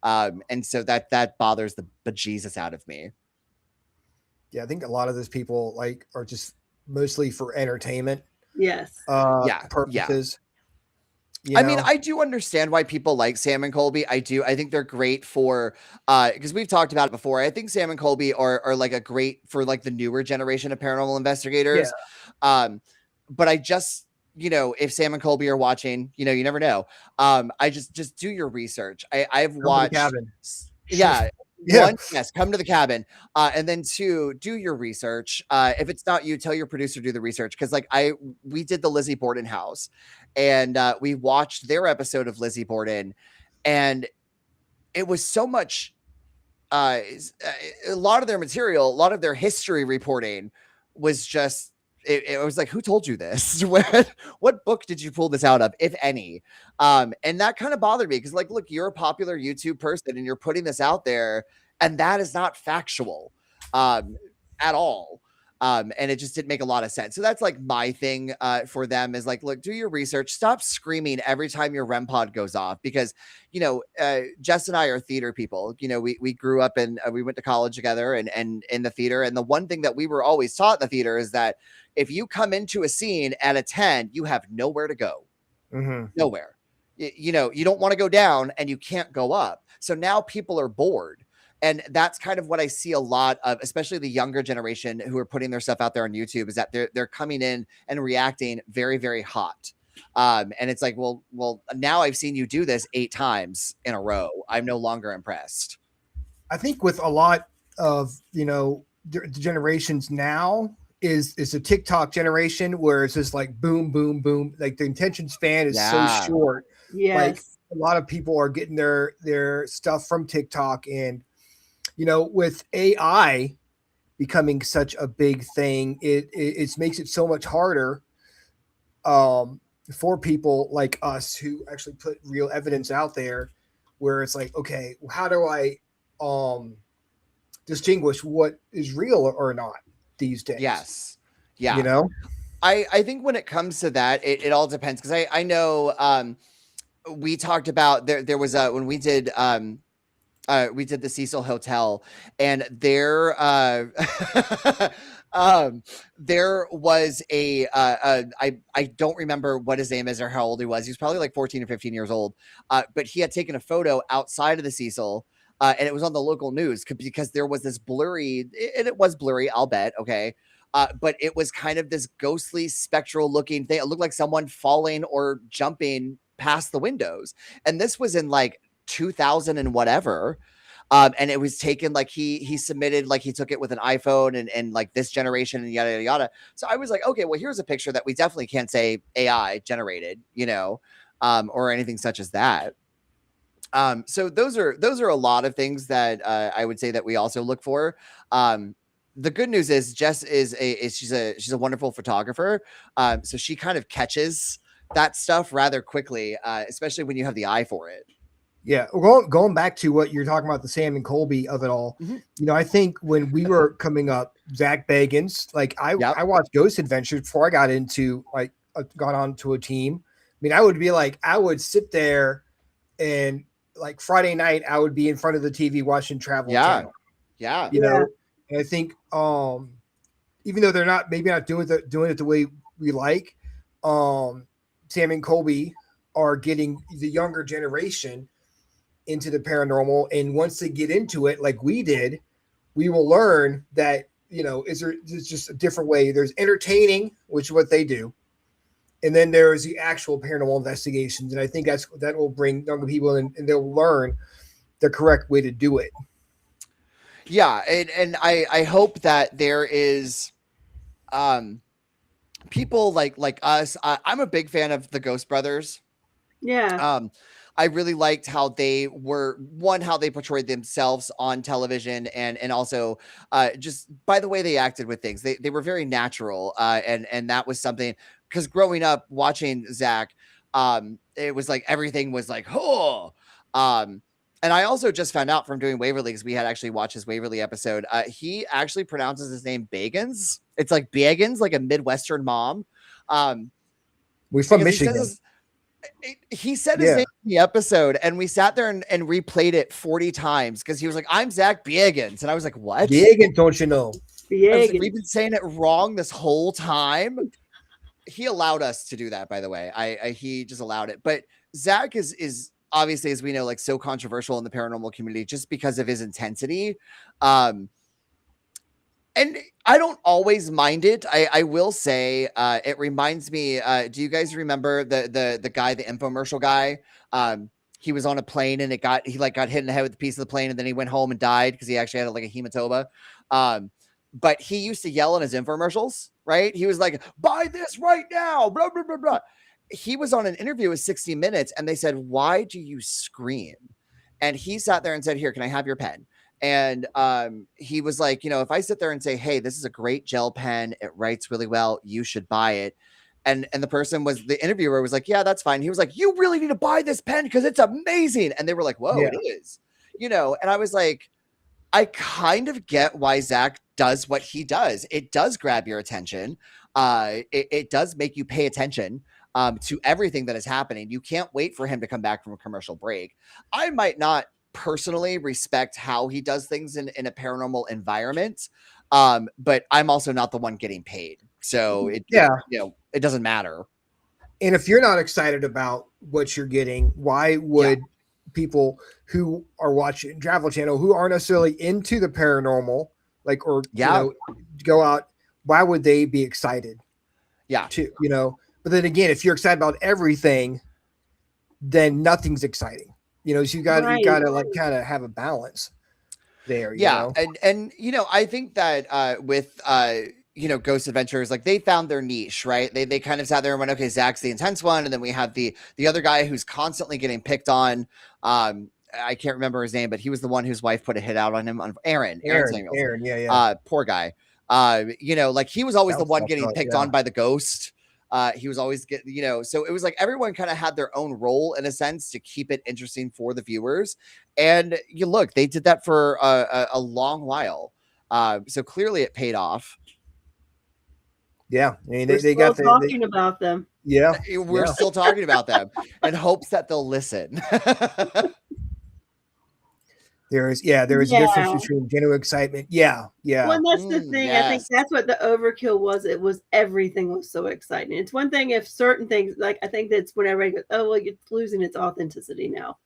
And so that bothers the bejesus out of me. Yeah, I think a lot of those people like are just mostly for entertainment. Yes. Purposes. I mean, I do understand why people like Sam and Colby. I do. I think they're great for because we've talked about it before. I think Sam and Colby are like a great for like the newer generation of paranormal investigators. But I just, if Sam and Colby are watching, you never know. I just do your research. I've watched. Yeah. One, yes, come to the cabin. And then 2, do your research. If it's not you, tell your producer to do the research. Because we did the Lizzie Borden house, and we watched their episode of Lizzie Borden, and it was so much. A lot of their material, a lot of their history reporting was just. It was like, who told you this? What book did you pull this out of, if any? And that kind of bothered me because, like, look, you're a popular YouTube person and you're putting this out there, and that is not factual at all. And it just didn't make a lot of sense. So that's like my thing for them is like, look, do your research. Stop screaming every time your REM pod goes off because, Jess and I are theater people. We grew up and we went to college together and in the theater. And the one thing that we were always taught in the theater is that if you come into a scene at a 10, you have nowhere to go. Nowhere. You don't want to go down and you can't go up. So now people are bored. And that's kind of what I see a lot of, especially the younger generation who are putting their stuff out there on YouTube, is that they're coming in and reacting very, very hot. And it's like, well, now I've seen you do this 8 times in a row. I'm no longer impressed. I think with a lot of, the generations now is a TikTok generation where it's just like boom, boom, boom. Like the attention span is so short. Yes. Like a lot of people are getting their stuff from TikTok, and with AI becoming such a big thing, it makes it so much harder for people like us who actually put real evidence out there, where it's like, okay, how do I distinguish what is real or not these days? Yes. Yeah. I think when it comes to that, it all depends. Because I know we talked about there was when we did the Cecil Hotel, and there was I don't remember what his name is or how old he was. He was probably like 14 or 15 years old. But he had taken a photo outside of the Cecil, and it was on the local news because there was this blurry, and it was blurry, I'll bet. Okay. But it was kind of this ghostly spectral looking thing. It looked like someone falling or jumping past the windows. And this was in like 2000 and whatever. And it was taken like he submitted, like he took it with an iPhone and like this generation and yada, yada, yada. So I was like, okay, well, here's a picture that we definitely can't say AI generated, or anything such as that. So those are a lot of things that I would say that we also look for. The good news is Jess she's a wonderful photographer. So she kind of catches that stuff rather quickly, especially when you have the eye for it. Yeah, going back to what you're talking about, the Sam and Colby of it all. Mm-hmm. I think when we were coming up, Zach Bagans, like I watched Ghost Adventures before I got into got onto a team. I mean, I would sit there and like Friday night, I would be in front of the TV watching Travel Channel. Yeah. And I think even though they're maybe not doing it the way we like, Sam and Colby are getting the younger generation into the paranormal, and once they get into it like we did, we will learn that there's just a different way. There's entertaining, which is what they do, and then there's the actual paranormal investigations, and I think that will bring younger people in, and they'll learn the correct way to do it. Yeah, and I hope that there is people like us. I'm a big fan of the Ghost Brothers. Yeah. I really liked how they portrayed themselves on television, and also just by the way they acted with things. They were very natural, and that was something, because growing up watching Zach, it was like everything was like, oh. And I also just found out from doing Waverly, because we had actually watched his Waverly episode. He actually pronounces his name Bagans. It's like Bagans, like a Midwestern mom. We're from Michigan. He said his name in the episode, and we sat there and replayed it 40 times, because he was like, I'm Zach Bagans. And I was like, what? Bagans, don't you know? Like, we've been saying it wrong this whole time. He allowed us to do that, by the way. He just allowed it. But Zach is obviously, as we know, like so controversial in the paranormal community just because of his intensity. And I don't always mind it. I will say it reminds me. Do you guys remember the guy, the infomercial guy? He was on a plane and he got hit in the head with a piece of the plane, and then he went home and died because he actually had like a hematoma. But he used to yell in his infomercials, right? He was like, "Buy this right now!" Blah blah blah blah. He was on an interview with 60 Minutes, and they said, "Why do you scream?" And he sat there and said, "Here, can I have your pen?" And he was like, if I sit there and say, "Hey, this is a great gel pen, it writes really well, you should buy it." And the interviewer was like, "Yeah, that's fine." He was like, "You really need to buy this pen because it's amazing." And they were like, "Whoa, It is." And I was like, I kind of get why Zach does what he does. It does grab your attention. It does make you pay attention to everything that is happening. You can't wait for him to come back from a commercial break. I might not personally respect how he does things in a paranormal environment, but I'm also not the one getting paid, so it doesn't matter. And if you're not excited about what you're getting, why would people who are watching Travel Channel, who aren't necessarily into the paranormal, go out, why would they be excited? But then again, if you're excited about everything, then nothing's exciting. So you got to like kind of have a balance there. And I think that with Ghost Adventures, like they found their niche, right? They kind of sat there and went, okay, Zach's the intense one, and then we have the other guy who's constantly getting picked on. I can't remember his name, but he was the one whose wife put a hit out on him, on Aaron Samuels. Poor guy. Like he was always the one getting picked on by the ghost. He was always so it was like everyone kind of had their own role in a sense to keep it interesting for the viewers. And they did that for a long while. So clearly it paid off. Yeah. I mean, they got talking about them. Yeah. We're still talking about them in hopes that they'll listen. There is a difference between genuine excitement. Yeah. Well, and that's the thing. Yes. I think that's what the overkill was. It was everything was so exciting. It's one thing if certain things, like I think that's when everybody goes, "Oh, well, it's losing its authenticity now."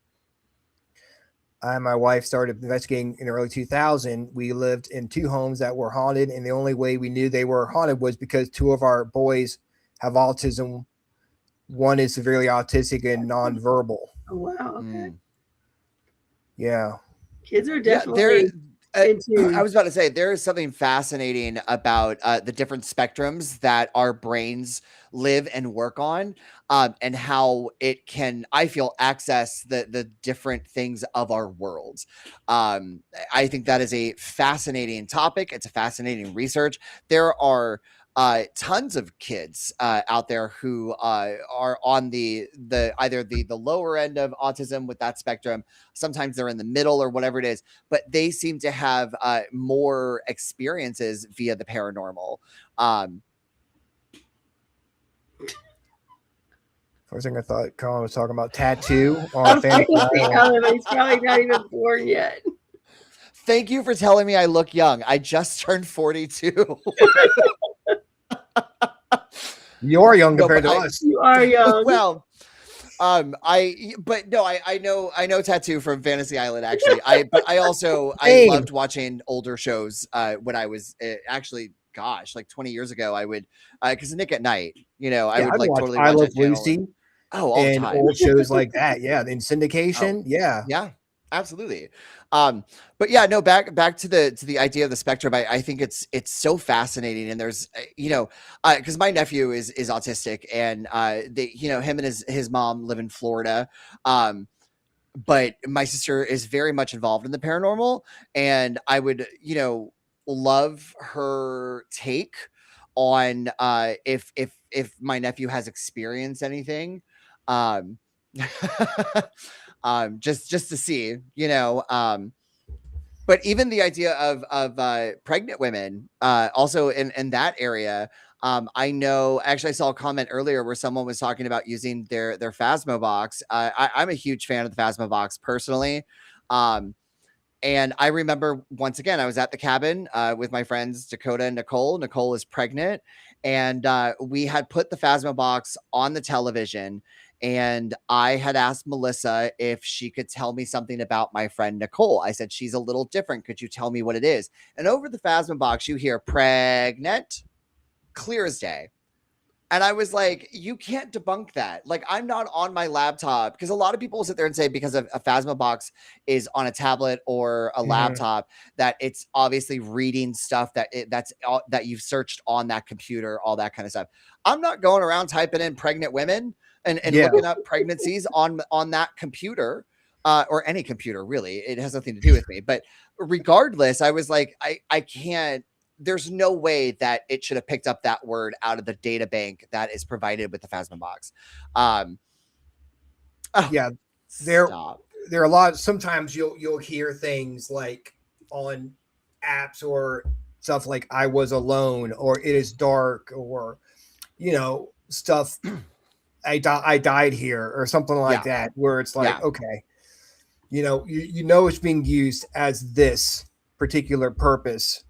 I and my wife started investigating in early 2000. We lived in 2 homes that were haunted, and the only way we knew they were haunted was because 2 of our boys have autism. One is severely autistic and nonverbal. Oh, wow. Okay. Yeah. Kids are definitely I was about to say there is something fascinating about the different spectrums that our brains live and work on, and how it can, I feel, access the different things of our worlds. I think that is a fascinating topic. It's a fascinating research. There are tons of kids out there who are on the either the lower end of autism with that spectrum. Sometimes they're in the middle or whatever it is, but they seem to have more experiences via the paranormal. First thing I thought Colin was talking about tattoo I'm on Fantasy Island. he's probably not even born yet. Thank you for telling me I look young. I just turned 42. You are young compared to I- us. You are young. Well, I know Tattoo from Fantasy Island actually. But I also I Same. loved watching older shows when I was actually gosh, like 20 years ago I would because Nick at Night, I Yeah, would I'd like watch totally I watch Love that channel Lucy all the and time. old shows like that. Yeah, in syndication. Yeah. Yeah, absolutely. But yeah, no, back to the idea of the spectrum. I think it's so fascinating, and there's because my nephew is autistic, and him and his mom live in Florida. But my sister is very much involved in the paranormal, and I would love her take on if my nephew has experienced anything. Um, just to see, but even the idea of pregnant women, also in that area, I know. Actually, I saw a comment earlier where someone was talking about using their Phasma box. I'm a huge fan of the Phasma box personally, and I remember once again I was at the cabin with my friends Dakota and Nicole. Nicole is pregnant, and we had put the Phasma box on the television. And I had asked Melissa if she could tell me something about my friend Nicole. I said, she's a little different. Could you tell me what it is? And over the Phasma box, you hear pregnant, clear as day. And I was like, you can't debunk that. Like, I'm not on my laptop because a lot of people will sit there and say because a Phasma box is on a tablet or a laptop that it's obviously reading stuff that you've searched on that computer, all that kind of stuff. I'm not going around typing in pregnant women and looking up pregnancies on that computer or any computer, really. It has nothing to do with me. But regardless, I was like, I can't. There's no way that it should have picked up that word out of the data bank that is provided with the Phasma box. Yeah, there are a lot. Sometimes you'll hear things like on apps or stuff like "I was alone" or "It is dark" or stuff. I died here or something like that, where it's like, okay, it's being used as this particular purpose.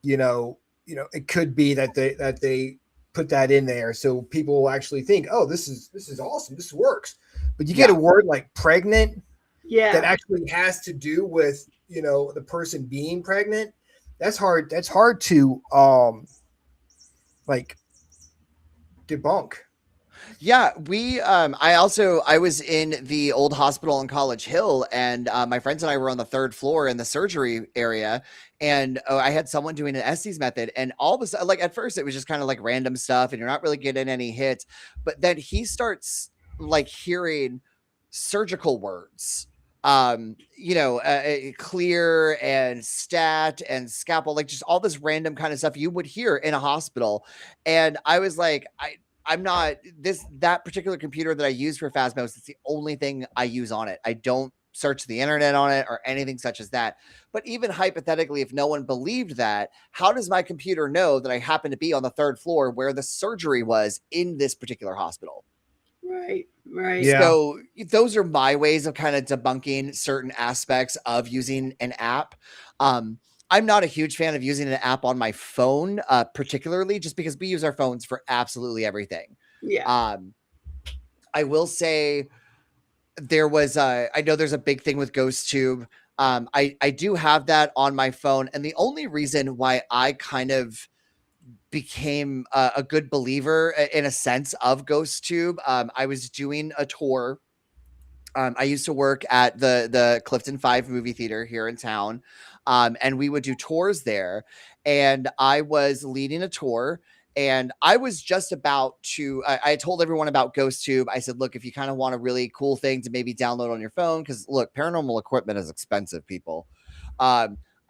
It could be that they put that in there so people will actually think, oh, this is awesome, this works. But you get a word like pregnant, that actually has to do with the person being pregnant. That's hard to like debunk. Yeah, I was in the old hospital on College Hill, and my friends and I were on the third floor in the surgery area, and I had someone doing an Estes method, and all of a sudden, like at first it was just kind of like random stuff, and you're not really getting any hits, but then he starts like hearing surgical words, clear and stat and scalpel, like just all this random kind of stuff you would hear in a hospital, and I was like, I'm not that particular computer that I use for Phasmos. It's the only thing I use on it. I don't search the internet on it or anything such as that. But even hypothetically, if no one believed that, how does my computer know that I happen to be on the third floor where the surgery was in this particular hospital? Right. Yeah. So those are my ways of kind of debunking certain aspects of using an app. I'm not a huge fan of using an app on my phone, particularly just because we use our phones for absolutely everything. Yeah. I will say there was I know there's a big thing with GhostTube. I do have that on my phone. And the only reason why I kind of became a good believer in a sense of GhostTube, I was doing a tour. I used to work at the Clifton 5 movie theater here in town. And we would do tours there. And I was leading a tour. And I was just about to, I told everyone about GhostTube. I said, look, if you kind of want a really cool thing to maybe download on your phone, because look, paranormal equipment is expensive, people.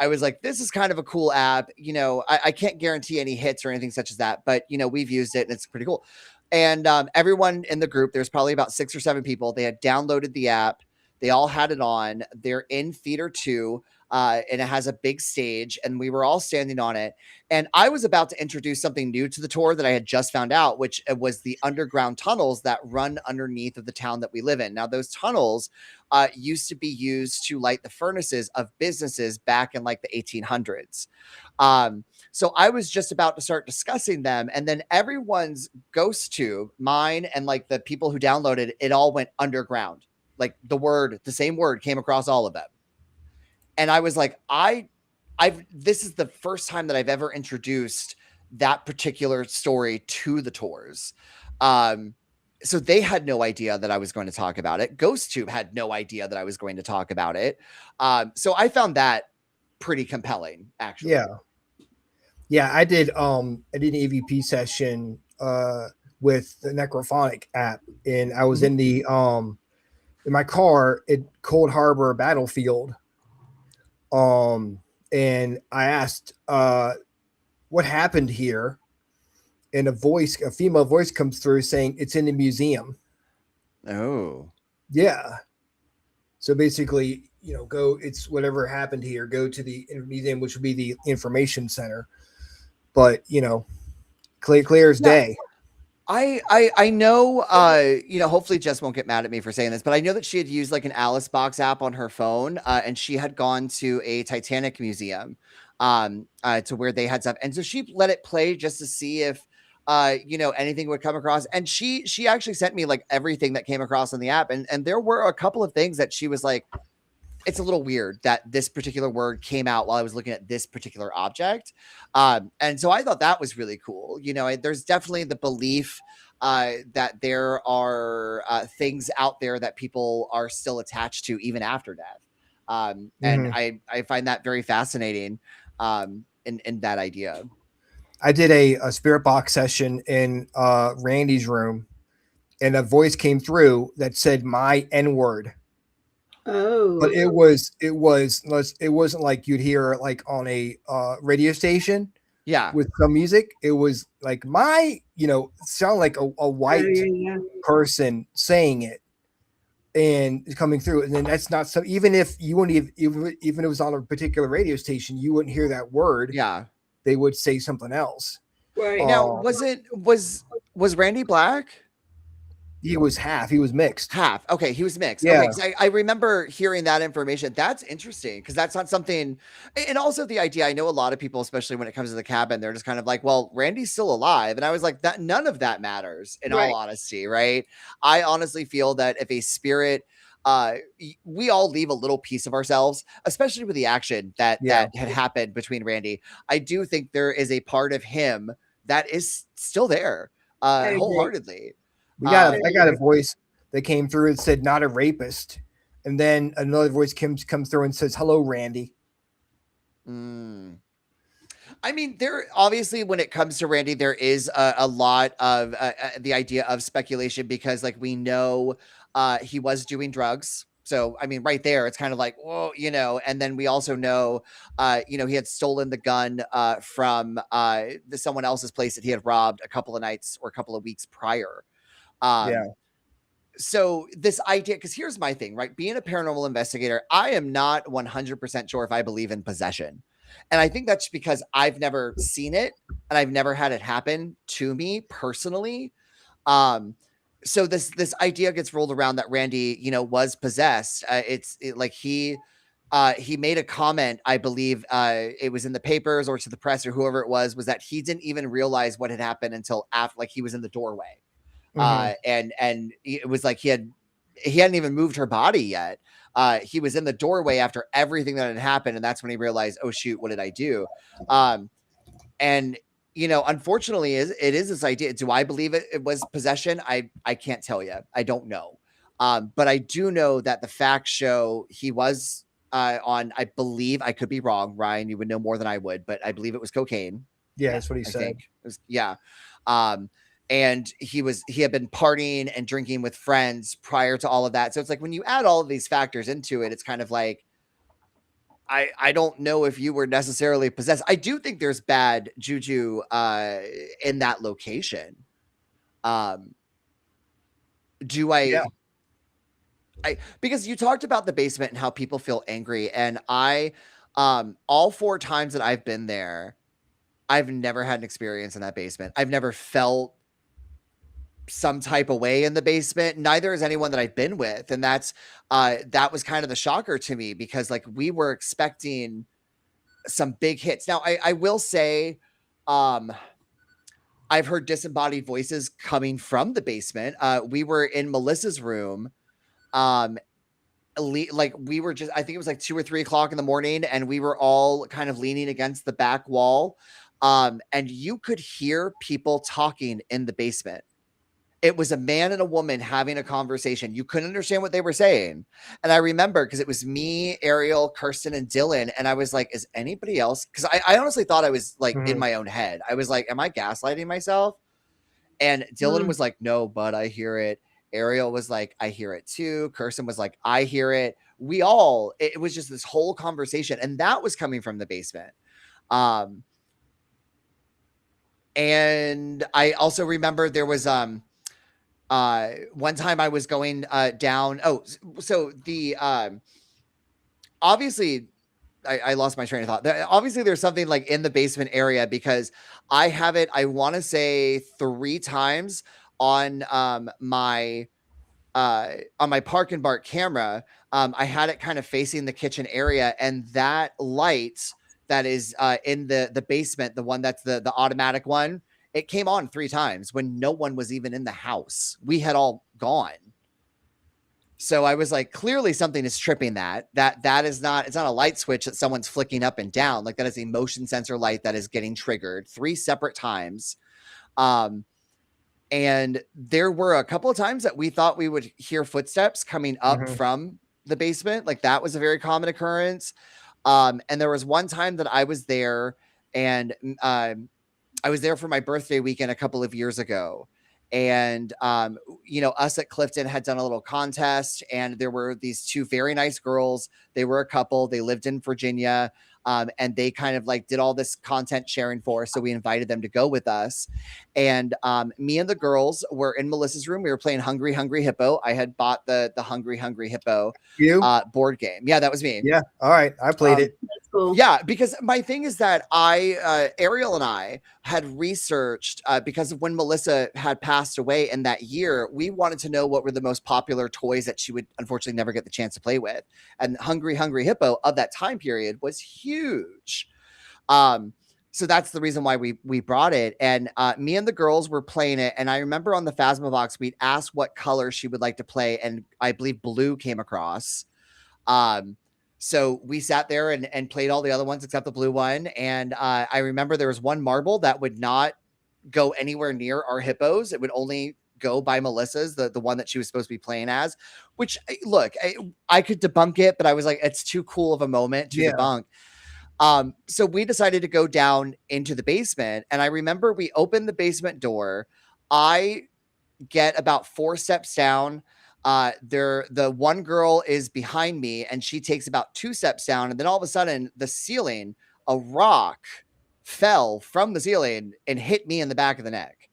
I was like, this is kind of a cool app. I can't guarantee any hits or anything such as that, but we've used it and it's pretty cool. And everyone in the group, there's probably about 6 or 7 people. They had downloaded the app. They all had it on. They're in Theater 2, and it has a big stage, and we were all standing on it. And I was about to introduce something new to the tour that I had just found out, which was the underground tunnels that run underneath of the town that we live in. Now, those tunnels used to be used to light the furnaces of businesses back in like the 1800s. So I was just about to start discussing them, and then everyone's ghost tube, mine and like the people who downloaded it, all went underground. Like the same word came across all of them. And I was like, this is the first time that I've ever introduced that particular story to the tours. So they had no idea that I was going to talk about it. GhostTube had no idea that I was going to talk about it. So I found that pretty compelling, actually. Yeah, I did an EVP session with the Necrophonic app, and I was in the in my car at Cold Harbor Battlefield. And I asked what happened here, and a female voice comes through saying it's in the museum. Oh. Yeah. So basically, it's whatever happened here, go to the museum, which would be the information center. But, clear as day. I know, hopefully Jess won't get mad at me for saying this, but I know that she had used like an Alice Box app on her phone, and she had gone to a Titanic museum, to where they had stuff. And so she let it play just to see if, anything would come across. And she actually sent me like everything that came across on the app. And there were a couple of things that she was like, it's a little weird that this particular word came out while I was looking at this particular object. And so I thought that was really cool. There's definitely the belief that there are things out there that people are still attached to even after death. And I find that very fascinating in that idea. I did a spirit box session in Randy's room, and a voice came through that said my N-word. Oh, but it wasn't like you'd hear like on a radio station. Yeah. With some music, it was like sound like a white person saying it and coming through. And then that's not so, even if you wouldn't even if it was on a particular radio station, you wouldn't hear that word. Yeah. They would say something else. Right. Now, was Randy black? He was half. He was mixed. Half. Okay, he was mixed. Yeah. Okay, 'cause I remember hearing that information. That's interesting because that's not something. And also the idea. I know a lot of people, especially when it comes to the cabin, they're just kind of like, "Well, Randy's still alive," and I was like, "That none of that matters." In all honesty, right? I honestly feel that if a spirit, we all leave a little piece of ourselves, especially with the action that had happened between Randy. I do think there is a part of him that is still there, wholeheartedly. I got a voice that came through and said not a rapist, and then another voice comes through and says hello, Randy. I mean, there obviously when it comes to Randy, there is a lot of the idea of speculation because like we know he was doing drugs. So, I mean, right there, it's kind of like, whoa, and then we also know, he had stolen the gun from someone else's place that he had robbed a couple of nights or a couple of weeks prior. So this idea, because here's my thing, right? Being a paranormal investigator, I am not 100% sure if I believe in possession. And I think that's because I've never seen it and I've never had it happen to me personally. So this idea gets rolled around that Randy, was possessed. He made a comment, I believe it was in the papers or to the press or whoever it was that he didn't even realize what had happened until after, like he was in the doorway. And it was like he hadn't even moved her body yet. He was in the doorway after everything that had happened. And that's when he realized, oh shoot, what did I do? And unfortunately it is this idea. Do I believe it was possession? I can't tell you. I don't know. But I do know that the facts show he was on, I believe, I could be wrong. Ryan, you would know more than I would, but I believe it was cocaine. Yeah, that's what he said. It was, and he had been partying and drinking with friends prior to all of that. So it's like when you add all of these factors into it, it's kind of like, I don't know if you were necessarily possessed. I do think there's bad juju in that location. Do Yeah. I because you talked about the basement and how people feel angry, and I all 4 times that I've been there, I've never had an experience in that basement. I've never felt some type of way in the basement. Neither has anyone that I've been with, and that was kind of the shocker to me because like we were expecting some big hits. Now I will say, I've heard disembodied voices coming from the basement. We were in Melissa's room. Like we were just, I think it was like 2 or 3 o'clock in the morning, and we were all kind of leaning against the back wall. And you could hear people talking in the basement. It was a man and a woman having a conversation. You couldn't understand what they were saying. And I remember because it was me, Ariel, Kirsten, and Dylan. And I was like, is anybody else? Because I honestly thought I was like in my own head. I was like, am I gaslighting myself? And Dylan was like, no, but I hear it. Ariel was like, I hear it too. Kirsten was like, I hear it. It was just this whole conversation. And that was coming from the basement. And I also remember there was one time I was going down. Oh, so the obviously I lost my train of thought. Obviously there's something like in the basement area because I have it, I want to say 3 times on my Park and Bark camera. I had it kind of facing the kitchen area, and that light that is in the basement, the one that's the automatic one, it came on 3 times when no one was even in the house. We had all gone. So I was like, clearly something is tripping that is not, it's not a light switch that someone's flicking up and down. Like that is a motion sensor light that is getting triggered 3 separate times. And there were a couple of times that we thought we would hear footsteps coming up from the basement. Like that was a very common occurrence. And there was one time that I was there, and I was there for my birthday weekend a couple of years ago. And, us at Clifton had done a little contest, and there were these 2 very nice girls. They were a couple. They lived in Virginia. And they kind of like did all this content sharing for us. So we invited them to go with us. And me and the girls were in Melissa's room. We were playing Hungry Hungry Hippo. I had bought the Hungry Hungry Hippo board game. Yeah, that was me. Yeah. All right. I played it. That's cool. Yeah, because my thing is that Ariel and I had researched because of when Melissa had passed away in that year, we wanted to know what were the most popular toys that she would unfortunately never get the chance to play with. And Hungry Hungry Hippo of that time period was huge. So that's the reason why we brought it. And me and the girls were playing it. And I remember on the Phasmobox, we'd asked what color she would like to play. And I believe blue came across. So we sat there and played all the other ones except the blue one. And I remember there was one marble that would not go anywhere near our hippos. It would only go by Melissa's, the one that she was supposed to be playing as, which look, I could debunk it, but I was like, it's too cool of a moment to debunk. So we decided to go down into the basement, and I remember we opened the basement door. I get about 4 steps down. The one girl is behind me, and she takes about 2 steps down, and then all of a sudden the ceiling, a rock fell from the ceiling and hit me in the back of the neck.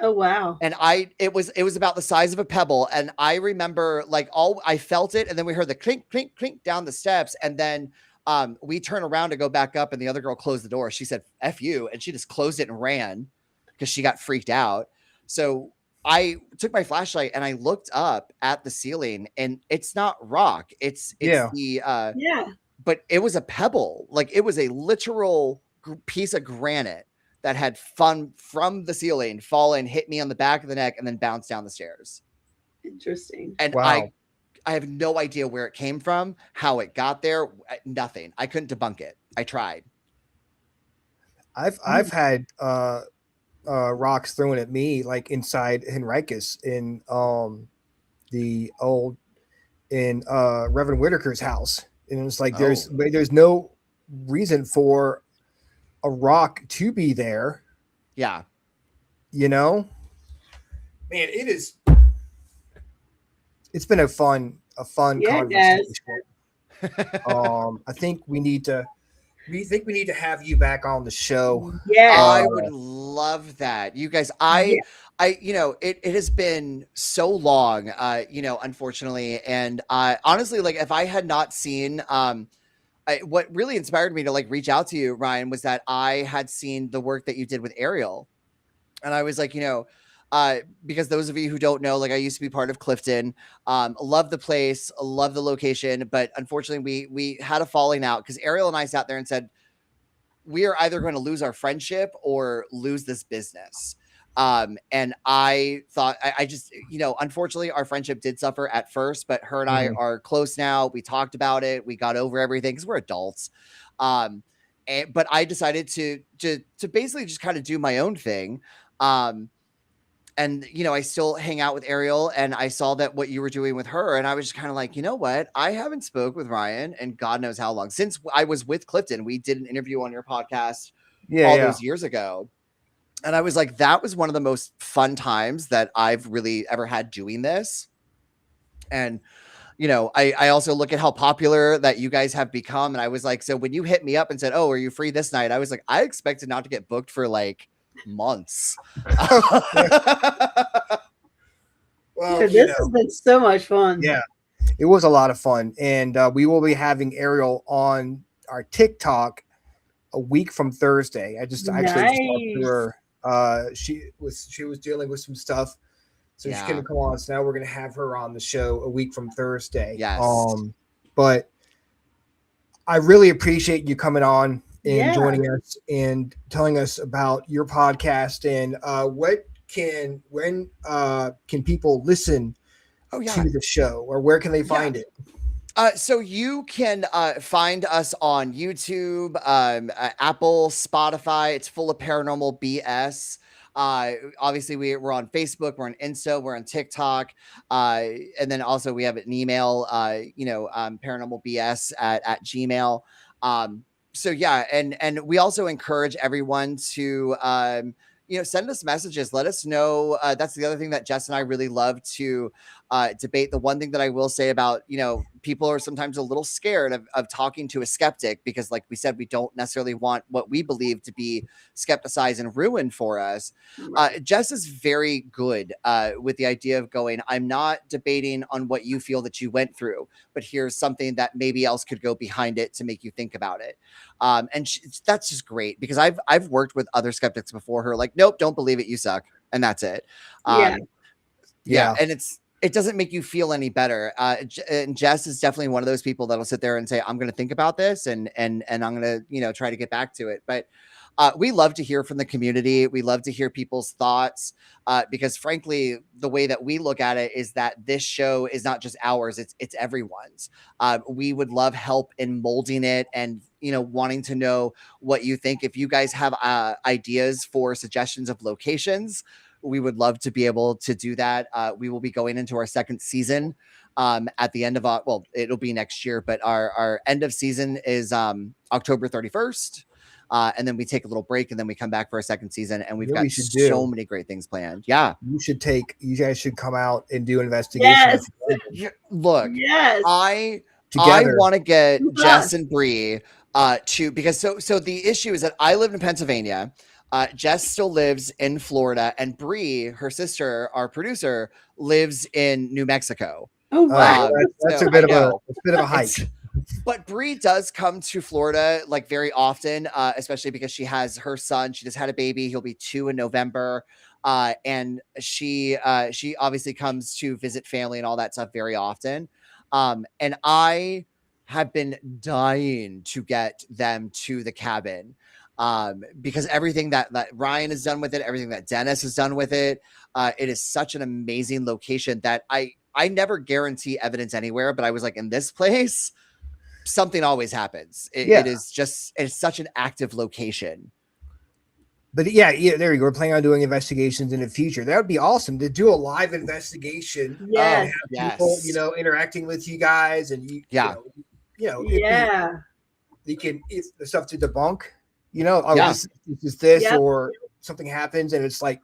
Oh, wow. And it was about the size of a pebble. And I remember like I felt it. And then we heard the clink, clink, clink down the steps. And then we turn around to go back up, and the other girl closed the door. She said, F you. And she just closed it and ran because she got freaked out. So I took my flashlight and I looked up at the ceiling, and it's not rock. It's but it was a pebble. Like it was a literal piece of granite that had from the ceiling, hit me on the back of the neck, and then bounced down the stairs. Interesting. And wow. I have no idea where it came from, how it got there, nothing. I couldn't debunk it. I tried. I've had rocks thrown at me like inside Henricus in Reverend Whitaker's house. And it's like there's no reason for a rock to be there. Yeah. Man, it's been a fun conversation. I think we need to have you back on the show. Yeah. I would love that. You guys, it has been so long, unfortunately. And honestly, like if I had not seen, what really inspired me to like reach out to you, Ryan, was that I had seen the work that you did with Ariel. And I was like, because those of you who don't know, like I used to be part of Clifton, love the place, love the location, but unfortunately we had a falling out because Ariel and I sat there and said, we are either going to lose our friendship or lose this business. And I thought, I just, unfortunately our friendship did suffer at first, but her and I are close now. We talked about it. We got over everything because we're adults. But I decided to basically just kind of do my own thing. And I still hang out with Ariel, and I saw that what you were doing with her, and I was just kind of like, you know what? I haven't spoke with Ryan and God knows how long since I was with Clifton. We did an interview on your podcast those years ago. And I was like, that was one of the most fun times that I've really ever had doing this. And I also look at how popular that you guys have become. And I was like, so when you hit me up and said, oh, are you free this night? I was like, I expected not to get booked for like months. Well, This has been so much fun. Yeah, it was a lot of fun. And we will be having Ariel on our TikTok a week from Thursday. I just actually just talked to her. She was dealing with some stuff. So she's gonna come on. So now we're gonna have her on the show a week from Thursday. Yes. But I really appreciate you coming on and joining us and telling us about your podcast and when can people listen to the show, or where can they find it? So you can find us on YouTube, Apple, Spotify. It's full of paranormal BS. Obviously we're on Facebook, we're on Insta, we're on TikTok. And then also we have an email, paranormalbs at Gmail. So yeah. And we also encourage everyone to, send us messages. Let us know. That's the other thing that Jess and I really love to debate. The one thing that I will say about, people are sometimes a little scared of talking to a skeptic because, like we said, we don't necessarily want what we believe to be skepticized and ruined for us. Jess is very good with the idea of going, I'm not debating on what you feel that you went through, but here's something that maybe else could go behind it to make you think about it. That's just great because I've worked with other skeptics before who are like, nope, don't believe it, you suck, and that's it. And it doesn't make you feel any better. And Jess is definitely one of those people that'll sit there and say, I'm going to think about this and I'm going to, try to get back to it. But we love to hear from the community. We love to hear people's thoughts because frankly, the way that we look at it is that this show is not just ours, it's everyone's. We would love help in molding it and, wanting to know what you think. If you guys have ideas for suggestions of locations, we would love to be able to do that. We will be going into our second season at the end of it'll be next year, but our end of season is October 31st. And then we take a little break and then we come back for a second season and we've got so many great things planned. Yeah. You guys should come out and do investigations. Yes. Look, I want to get Jess and Bree because the issue is that I live in Pennsylvania. Jess still lives in Florida, and Bree, her sister, our producer, lives in New Mexico. Oh wow, that's a bit of a hike. But Bree does come to Florida like very often, especially because she has her son. She just had a baby; he'll be 2 in November, and she obviously comes to visit family and all that stuff very often. And I have been dying to get them to the cabin. Because everything that Ryan has done with it, everything that Dennis has done with it, it is such an amazing location that I never guarantee evidence anywhere, but I was like, in this place, something always happens. It's such an active location. But there you go. We're planning on doing investigations in the future. That would be awesome to do a live investigation. Yes. Have people, interacting with you guys, and you can it's the stuff to debunk. This or something happens and it's like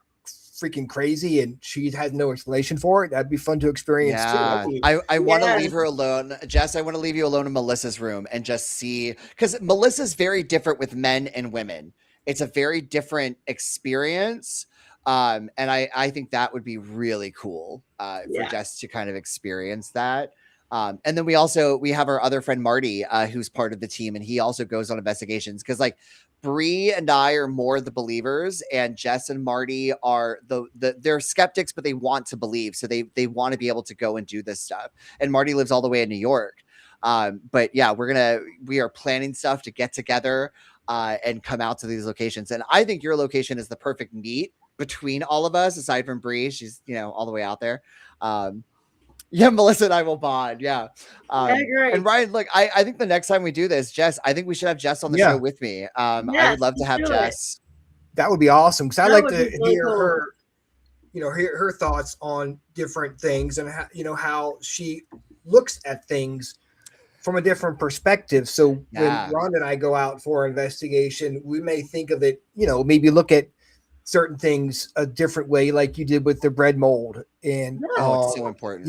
freaking crazy and she has no explanation for it, that'd be fun to experience Yeah, too. I want to Yes. leave her alone. Jess, I want to leave you alone in Melissa's room and just see, because Melissa's very different with men and women. It's a very different experience. And I think that would be really cool for Yeah. Jess to kind of experience that. And then we have our other friend Marty, who's part of the team, and he also goes on investigations because like Bree and I are more the believers, and Jess and Marty are they're skeptics, but they want to believe, so they want to be able to go and do this stuff. And Marty lives all the way in New York, but yeah, we are planning stuff to get together and come out to these locations. And I think your location is the perfect meet between all of us, aside from Bree. She's all the way out there. Yeah, Melissa and I will bond. Yeah. great. And Ryan, look, I think the next time we do this, Jess, I think we should have Jess on the show with me. I Yes, would love to let's have do it. Jess. That would be awesome because I'd That like would to be really hear cool. her, hear her thoughts on different things and how, how she looks at things from a different perspective. So Yeah. when Ron and I go out for investigation, we may think of it, maybe look at certain things a different way, like you did with the bread mold. And Oh, it's so important.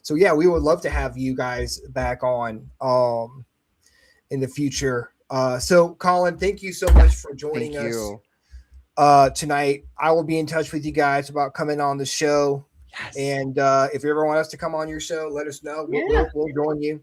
So yeah, we would love to have you guys back on in the future. So Colin, thank you so much for joining Thank us you. tonight. I will be in touch with you guys about coming on the show. Yes. And if you ever want us to come on your show, let us know. We'll join you.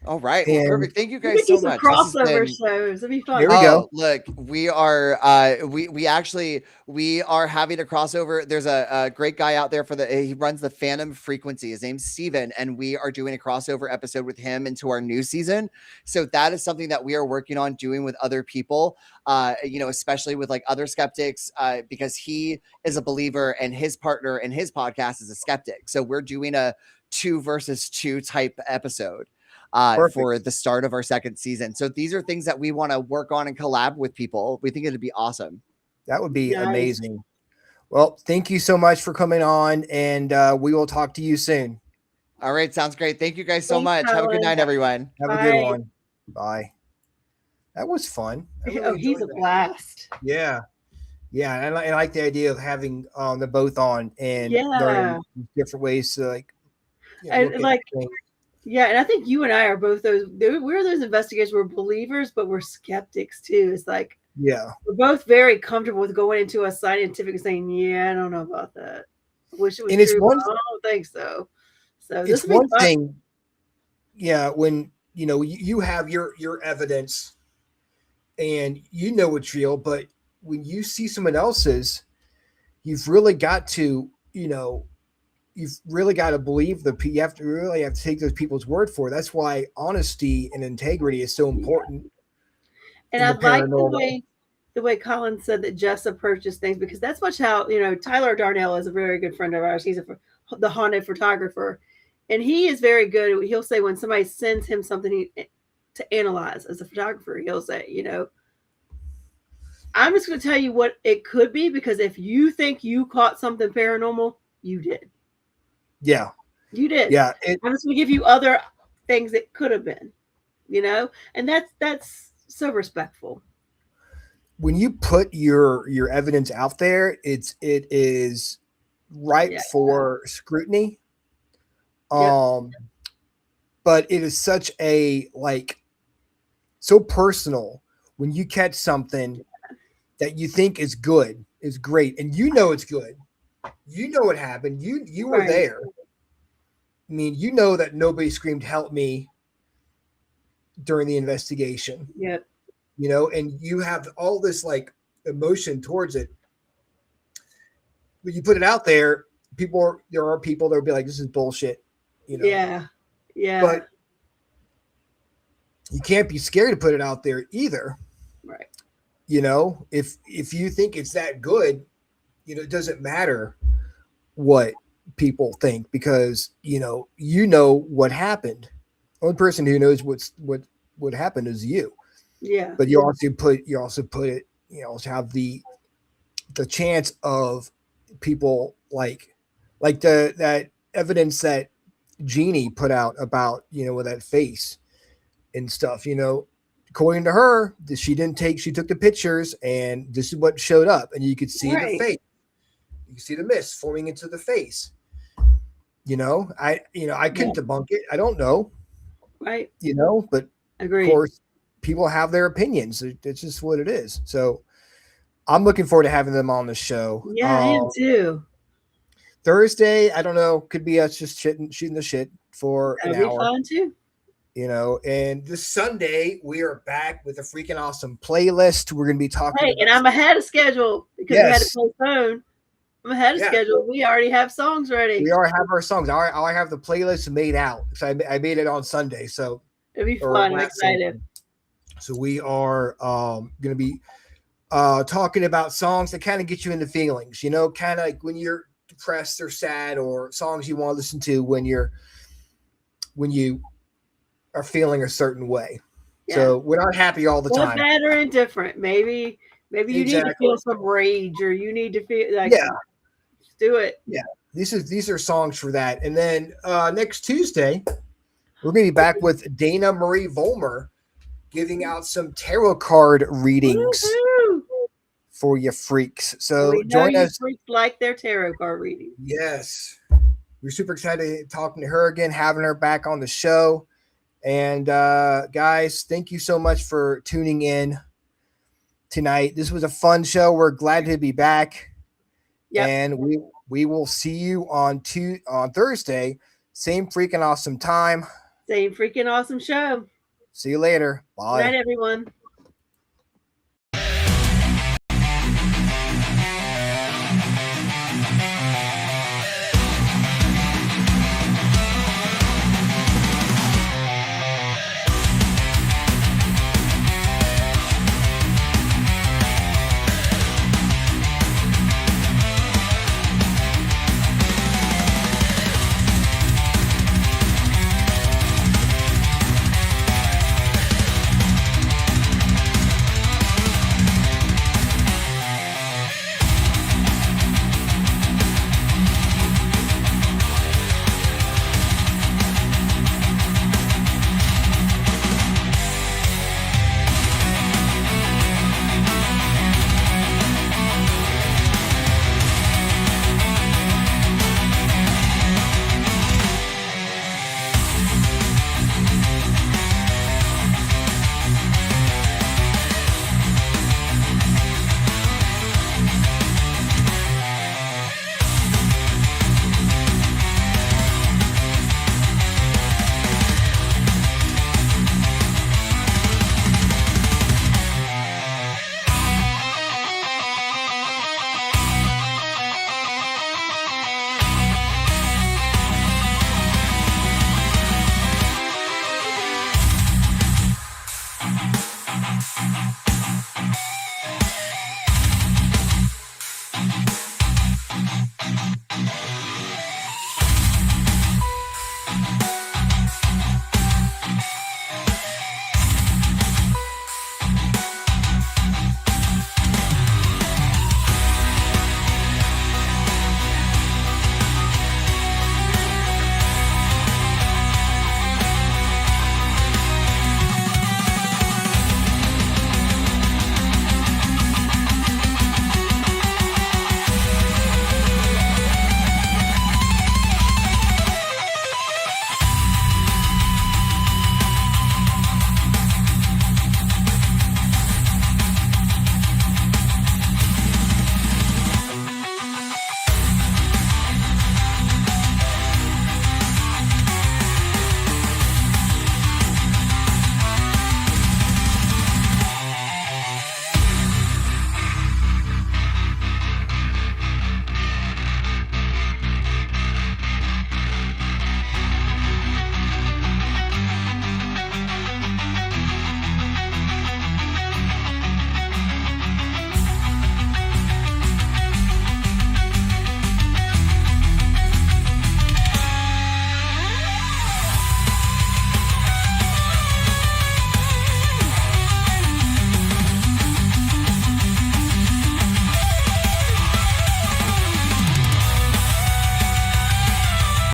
All right. Well, And perfect. Thank you We guys could do so some much. This has crossover been- shows. That'd be fun. There we go. Look, we are we are having a crossover. There's a great guy out there he runs the Phantom Frequency. His name's Steven, and we are doing a crossover episode with him into our new season. So that is something that we are working on doing with other people, especially with like other skeptics, because he is a believer and his partner and his podcast is a skeptic. So we're doing a 2 versus 2 type episode for the start of our second season. So these are things that we want to work on and collab with people. We think it'd be awesome. That would be Nice. amazing. Well, thank you so much for coming on, and we will talk to you soon. All right. Sounds great. Thank you guys so Thanks, much. Have a good Colin. night, everyone. Have a Bye. good one. Bye. That was fun. I really He's a enjoyed that. blast. Yeah. Yeah. And I like the idea of having them both on and Yeah. learning different ways to And, look at like, things. Yeah, and I think you and I are both we're those investigators. We're believers, but we're skeptics too. It's like Yeah. we're both very comfortable with going into a scientific and saying, "Yeah, I don't know about that. Wish it was And it's true, one- but I don't think so." So It's this will be one fun. thing. Yeah. When, you have your evidence and it's real, but when you see someone else's, you've really got to, you've really got to believe you have to take those people's word for it. That's why honesty and integrity is so important. And in I the like paranormal. the way Colin said that Jess approaches things, because that's much how Tyler Darnell is a very good friend of ours. He's the haunted photographer, and he is very good. He'll say when somebody sends him something to analyze as a photographer, he'll say, I'm just going to tell you what it could be, because if you think you caught something paranormal, you did. Yeah. You did. Yeah. I'm just going to give you other things that could have been, and that's so respectful. When you put your evidence out there, it is ripe for scrutiny. But it is such a so personal when you catch something that you think is good, is great, and it's good. What happened. You were Right. there. I mean, that nobody screamed "Help me" during the investigation. Yep. And you have all this emotion towards it. When you put it out there, there are people that will be like, "This is bullshit." Yeah. But you can't be scared to put it out there either. Right. If you think it's that good, it doesn't matter what people think, because what happened. The only person who knows what happened is you. Yeah. But you also put it, also have the chance of people like that evidence that Jeannie put out about, with that face and stuff, according to her, she took the pictures and this is what showed up, and you could see the Right. face. You can see the mist forming into the face. I couldn't debunk it. I don't know. Right. But Agreed. of course, people have their opinions. It's just what it is. So I'm looking forward to having them on the show. Yeah, I am too. Thursday, I don't know, could be us just shooting the shit for an That'd be hour. fun too. And this Sunday we are back with a freaking awesome playlist. We're gonna be talking. Hey, and I'm ahead of schedule because we had to postpone. I'm ahead of schedule. We already have songs ready. We already have our songs. I have the playlist made out. So I made it on Sunday. So it'll be fun. I'm excited. So we are gonna be talking about songs that kind of get you into feelings, kind of like when you're depressed or sad, or songs you want to listen to when you are feeling a certain way. Yeah. So we're not happy all the time. Bad or indifferent. Maybe you need to feel some rage, or you need to feel like just do it. Yeah. These are songs for that. And then next Tuesday, we're gonna be back with Dana Marie Volmer giving out some tarot card readings. Woo-hoo! For you freaks. So join us. Freaks like their tarot card reading. Yes. We're super excited talking to her again, having her back on the show. And guys, thank you so much for tuning in tonight. This was a fun show. We're glad to be back. Yep. And we will see you on Thursday. Same freaking awesome time. Same freaking awesome show. See you later. Bye. Good night, everyone.